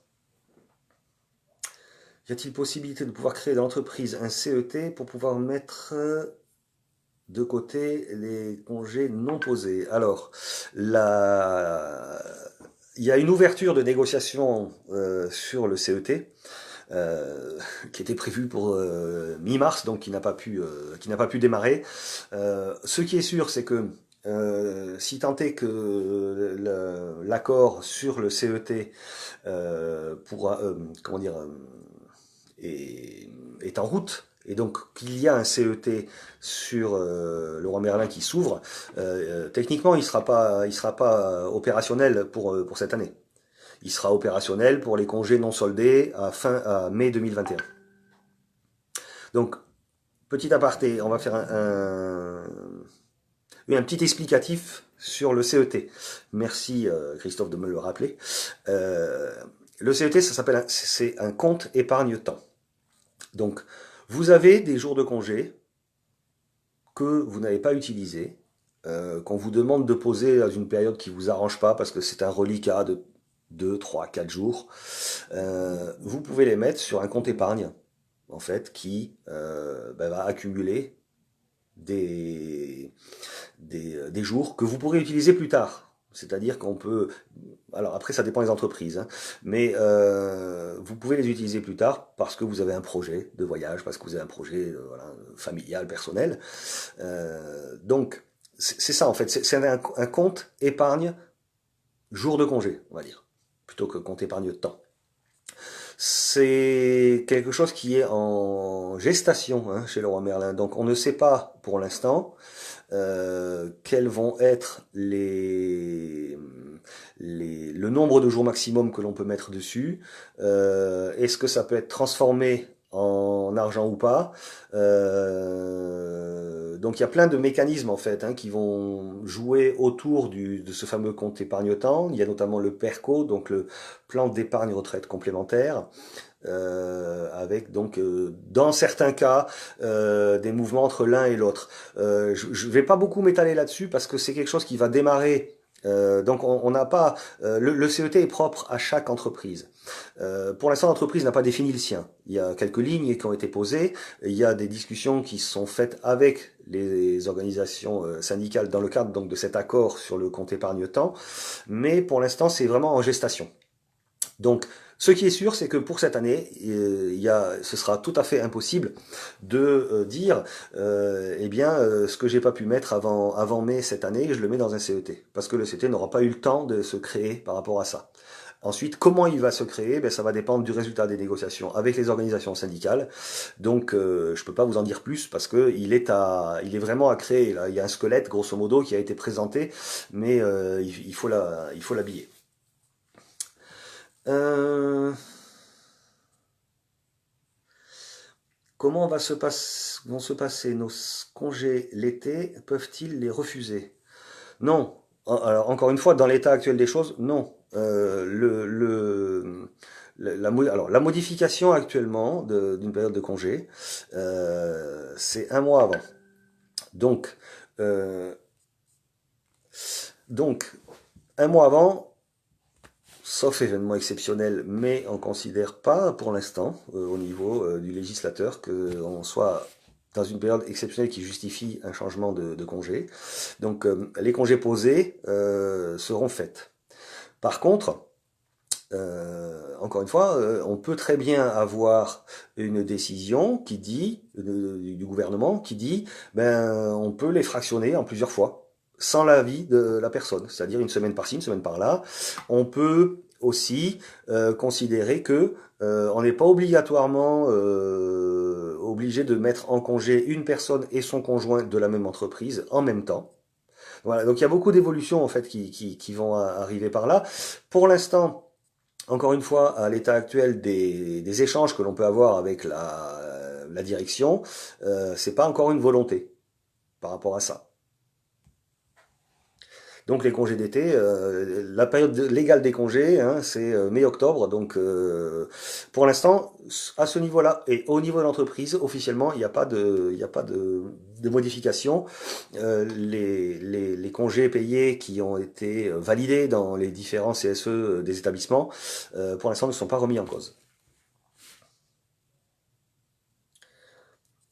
[SPEAKER 1] Y a-t-il possibilité de pouvoir créer dans l'entreprise un CET pour pouvoir mettre de côté les congés non posés? Alors, il y a une ouverture de négociation sur le CET qui était prévue pour mi-mars, donc qui n'a pas pu démarrer. Ce qui est sûr, c'est que si tant est que l'accord sur le CET comment dire, est en route et donc qu'il y a un CET sur Leroy Merlin qui s'ouvre, techniquement il sera pas opérationnel pour cette année. Il sera opérationnel pour les congés non soldés à mai 2021. Donc, petit aparté, on va faire un petit explicatif sur le CET. Merci Christophe de me le rappeler. Le CET, c'est un compte épargne-temps. Donc, vous avez des jours de congé que vous n'avez pas utilisés, qu'on vous demande de poser dans une période qui ne vous arrange pas parce que c'est un reliquat de 2, 3, 4 jours. Vous pouvez les mettre sur un compte épargne, en fait, qui va accumuler des jours que vous pourrez utiliser plus tard. C'est-à-dire qu'on peut... Alors après, ça dépend des entreprises, hein, mais vous pouvez les utiliser plus tard parce que vous avez un projet de voyage, parce que vous avez un projet voilà, familial, personnel. Donc, c'est ça en fait. C'est un compte épargne jour de congé, on va dire, plutôt que compte épargne de temps. C'est quelque chose qui est en gestation hein, chez Leroy Merlin. Donc on ne sait pas pour l'instant quels vont être le nombre de jours maximum que l'on peut mettre dessus. Est-ce que ça peut être transformé en argent ou pas. Donc il y a plein de mécanismes en fait hein, qui vont jouer autour de ce fameux compte épargne-temps. Il y a notamment le PERCO, donc le plan d'épargne retraite complémentaire. Avec donc dans certains cas des mouvements entre l'un et l'autre. Je ne vais pas beaucoup m'étaler là-dessus parce que c'est quelque chose qui va démarrer. Donc on n'a pas le CET est propre à chaque entreprise. Pour l'instant, l'entreprise n'a pas défini le sien. Il y a quelques lignes qui ont été posées. Il y a des discussions qui sont faites avec les organisations syndicales dans le cadre donc de cet accord sur le compte épargne-temps. Mais pour l'instant, c'est vraiment en gestation. Donc, ce qui est sûr, c'est que pour cette année, ce sera tout à fait impossible de dire, ce que j'ai pas pu mettre avant mai cette année, je le mets dans un CET, parce que le CET n'aura pas eu le temps de se créer par rapport à ça. Ensuite, comment il va se créer? Ça va dépendre du résultat des négociations avec les organisations syndicales. Donc, je peux pas vous en dire plus parce que il est vraiment à créer. Là, il y a un squelette, grosso modo, qui a été présenté, mais il faut l'habiller. Comment vont se passer nos congés l'été? Peuvent-ils les refuser? Non. Alors, encore une fois, dans l'état actuel des choses, non. La modification actuellement d'une période de congé, c'est un mois avant. Donc, un mois avant, sauf événement exceptionnel, mais on ne considère pas pour l'instant, au niveau du législateur, qu'on soit dans une période exceptionnelle qui justifie un changement de congé. Donc les congés posés seront faits. Par contre, encore une fois, on peut très bien avoir une décision qui dit, du gouvernement, qui dit, on peut les fractionner en plusieurs fois sans l'avis de la personne, c'est-à-dire une semaine par-ci, une semaine par-là. On peut aussi considérer que on n'est pas obligatoirement obligé de mettre en congé une personne et son conjoint de la même entreprise en même temps. Voilà, donc il y a beaucoup d'évolutions en fait qui vont arriver par là. Pour l'instant, encore une fois, à l'état actuel des échanges que l'on peut avoir avec la direction, c'est pas encore une volonté par rapport à ça. Donc les congés d'été, la période légale des congés, hein, c'est mai-octobre. Donc pour l'instant, à ce niveau-là et au niveau de l'entreprise, officiellement, il n'y a pas de modification. Les congés payés qui ont été validés dans les différents CSE des établissements, pour l'instant, ne sont pas remis en cause.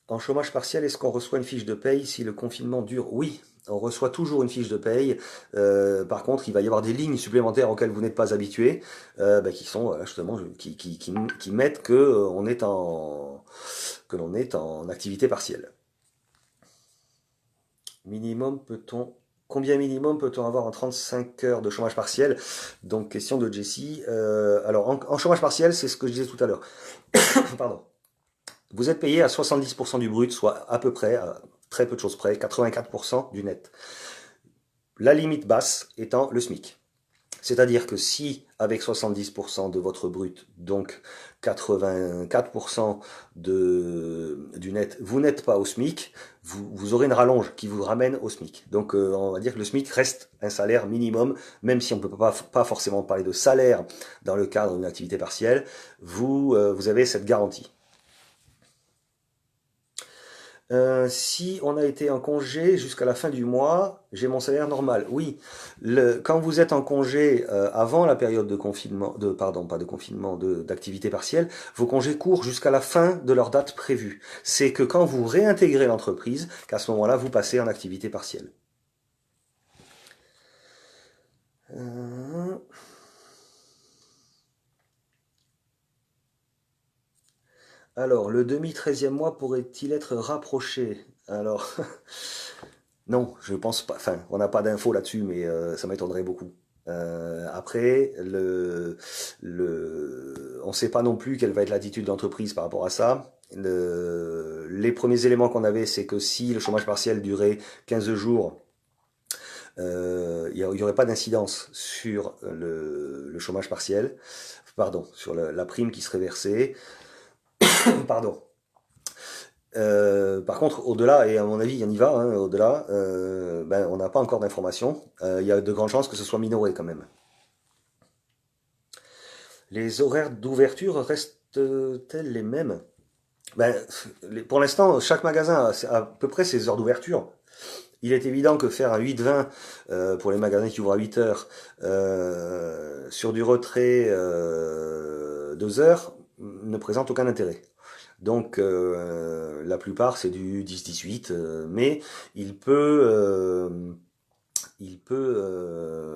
[SPEAKER 1] En chômage partiel, est-ce qu'on reçoit une fiche de paye si le confinement dure? Oui, on reçoit toujours une fiche de paye. Par contre, il va y avoir des lignes supplémentaires auxquelles vous n'êtes pas habitué, qui sont justement qui mettent que l'on est en activité partielle. Combien minimum peut-on avoir en 35 heures de chômage partiel? Donc question de Jessie. Alors en chômage partiel, c'est ce que je disais tout à l'heure. Pardon. Vous êtes payé à 70% du brut, soit à peu près, à très peu de choses près, 84% du net. La limite basse étant le SMIC. C'est-à-dire que si, avec 70% de votre brut, donc 84% du net, vous n'êtes pas au SMIC, vous aurez une rallonge qui vous ramène au SMIC. Donc on va dire que le SMIC reste un salaire minimum, même si on ne peut pas forcément parler de salaire dans le cadre d'une activité partielle, vous avez cette garantie. Si on a été en congé jusqu'à la fin du mois, j'ai mon salaire normal. Oui, quand vous êtes en congé avant la période de confinement, pardon, pas de confinement, d'activité partielle, vos congés courent jusqu'à la fin de leur date prévue. C'est que quand vous réintégrez l'entreprise, qu'à ce moment-là, vous passez en activité partielle. Euh, Alors, le demi-treizième mois pourrait-il être rapproché? Alors, non, je pense pas. Enfin, on n'a pas d'infos là-dessus, mais ça m'étonnerait beaucoup. Après, on ne sait pas non plus quelle va être l'attitude de l'entreprise par rapport à ça. Les premiers éléments qu'on avait, c'est que si le chômage partiel durait 15 jours, il n'y aurait pas d'incidence sur le chômage partiel, pardon, sur la prime qui serait versée. Pardon. Par contre, au-delà, et à mon avis, on y va, hein, au-delà, ben, on n'a pas encore d'informations. Il y a de grandes chances que ce soit minoré quand même. Les horaires d'ouverture restent-elles les mêmes? Ben, pour l'instant, chaque magasin a à peu près ses heures d'ouverture. Il est évident que faire un 8-20 pour les magasins qui ouvrent à 8 heures sur du retrait 2 heures ne présente aucun intérêt. Donc la plupart c'est du 10-18, mais il peut,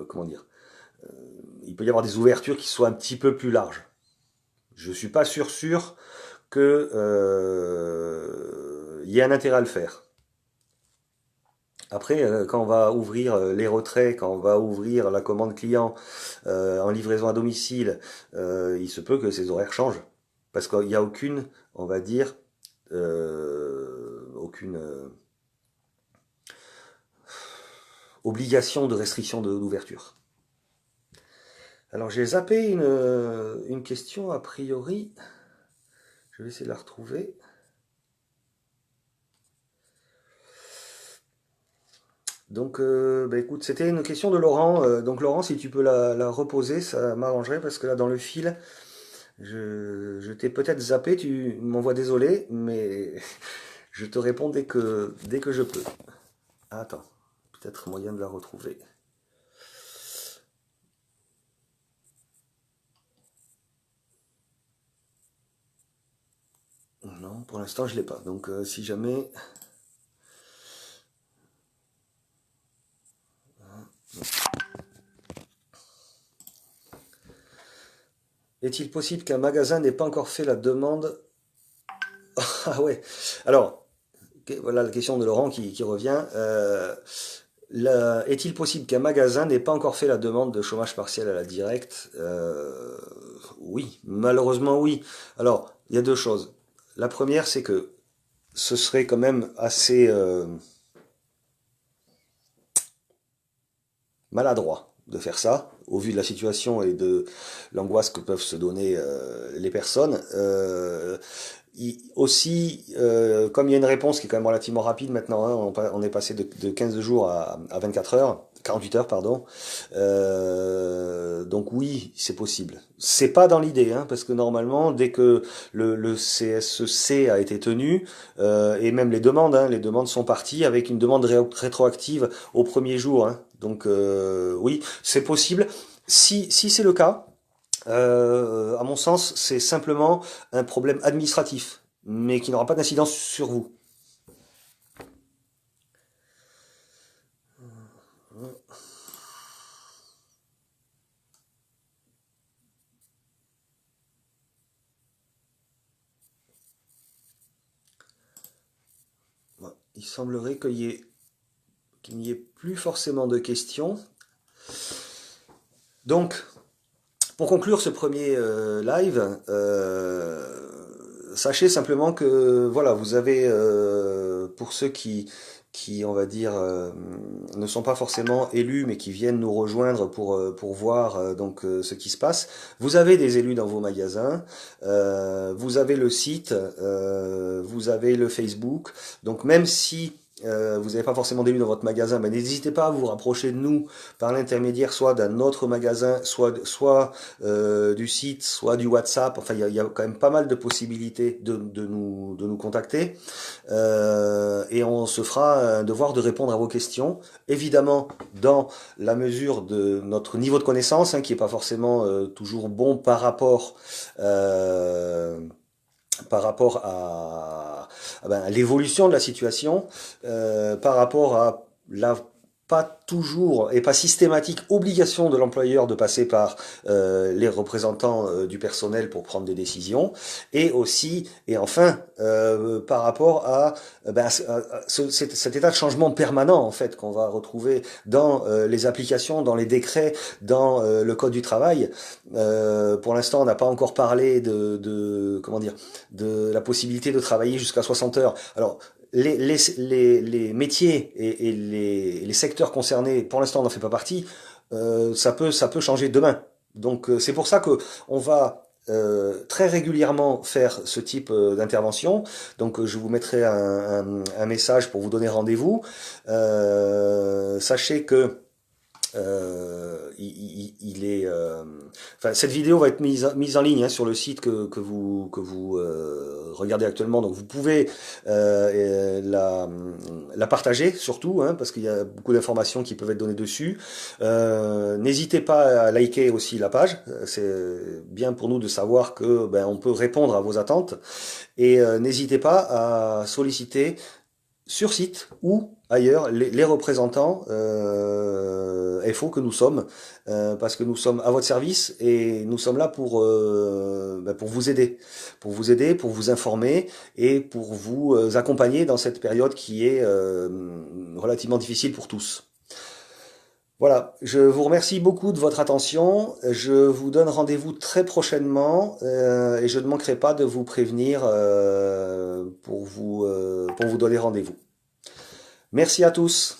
[SPEAKER 1] comment dire, il peut y avoir des ouvertures qui soient un petit peu plus larges. Je suis pas sûr que y ait un intérêt à le faire. Après, quand on va ouvrir les retraits, quand on va ouvrir la commande client en livraison à domicile, il se peut que ces horaires changent. Parce qu'il n'y a aucune, on va dire, aucune obligation de restriction d'ouverture. Alors j'ai zappé une question a priori. Je vais essayer de la retrouver. Donc, bah écoute, c'était une question de Laurent. Donc Laurent, si tu peux la reposer, ça m'arrangerait parce que là dans le fil, je t'ai peut-être zappé. Tu m'envoies désolé, mais je te réponds dès que je peux. Ah, attends, peut-être moyen de la retrouver. Non, pour l'instant je l'ai pas. Donc si jamais. Est-il possible qu'un magasin n'ait pas encore fait la demande? Ah ouais. Alors, voilà la question de Laurent qui revient. Est-il possible qu'un magasin n'ait pas encore fait la demande de chômage partiel à la directe? Oui, malheureusement oui. Alors, il y a deux choses. La première, c'est que ce serait quand même assez maladroit de faire ça, au vu de la situation et de l'angoisse que peuvent se donner les personnes. Aussi, comme il y a une réponse qui est quand même relativement rapide maintenant, hein, on est passé de 15 jours à 24 heures, 48 heures, pardon. Donc oui, c'est possible. C'est pas dans l'idée, hein, parce que normalement, dès que le CSC a été tenu, et même les demandes sont parties avec une demande rétroactive au premier jour. Hein. Donc oui, c'est possible. Si c'est le cas, à mon sens, c'est simplement un problème administratif, mais qui n'aura pas d'incidence sur vous. Il semblerait qu'il n'y ait plus forcément de questions. Donc, pour conclure ce premier live, sachez simplement que voilà, vous avez pour ceux qui on va dire ne sont pas forcément élus mais qui viennent nous rejoindre pour voir ce qui se passe. Vous avez des élus dans vos magasins, vous avez le site, vous avez le Facebook. Donc même si vous n'avez pas forcément d'élus dans votre magasin, mais n'hésitez pas à vous rapprocher de nous par l'intermédiaire soit d'un autre magasin, soit du site, soit du WhatsApp. Enfin, il y a quand même pas mal de possibilités de nous contacter. Et on se fera un devoir de répondre à vos questions, évidemment dans la mesure de notre niveau de connaissance, hein, qui n'est pas forcément toujours bon par rapport à l'évolution de la situation, par rapport à la pas toujours et pas systématique obligation de l'employeur de passer par les représentants du personnel pour prendre des décisions, et aussi et enfin par rapport à cet état de changement permanent en fait qu'on va retrouver dans les applications, dans les décrets, dans le code du travail. Pour l'instant, on n'a pas encore parlé comment dire, de la possibilité de travailler jusqu'à 60 heures. Alors les métiers et les secteurs concernés, pour l'instant on n'en fait pas partie, ça peut changer demain. Donc c'est pour ça que on va très régulièrement faire ce type d'intervention. Donc je vous mettrai un message pour vous donner rendez-vous. Sachez que il est, enfin, cette vidéo va être mise en ligne hein, sur le site que vous regardez actuellement. Donc vous pouvez la partager surtout, hein, parce qu'il y a beaucoup d'informations qui peuvent être données dessus. N'hésitez pas à liker aussi la page. C'est bien pour nous de savoir que on peut répondre à vos attentes. Et n'hésitez pas à solliciter sur site ou ailleurs les représentants FO que nous sommes, parce que nous sommes à votre service et nous sommes là pour vous aider, pour vous informer et pour vous accompagner dans cette période qui est relativement difficile pour tous. Voilà, je vous remercie beaucoup de votre attention, je vous donne rendez-vous très prochainement et je ne manquerai pas de vous prévenir pour vous donner rendez-vous. Merci à tous.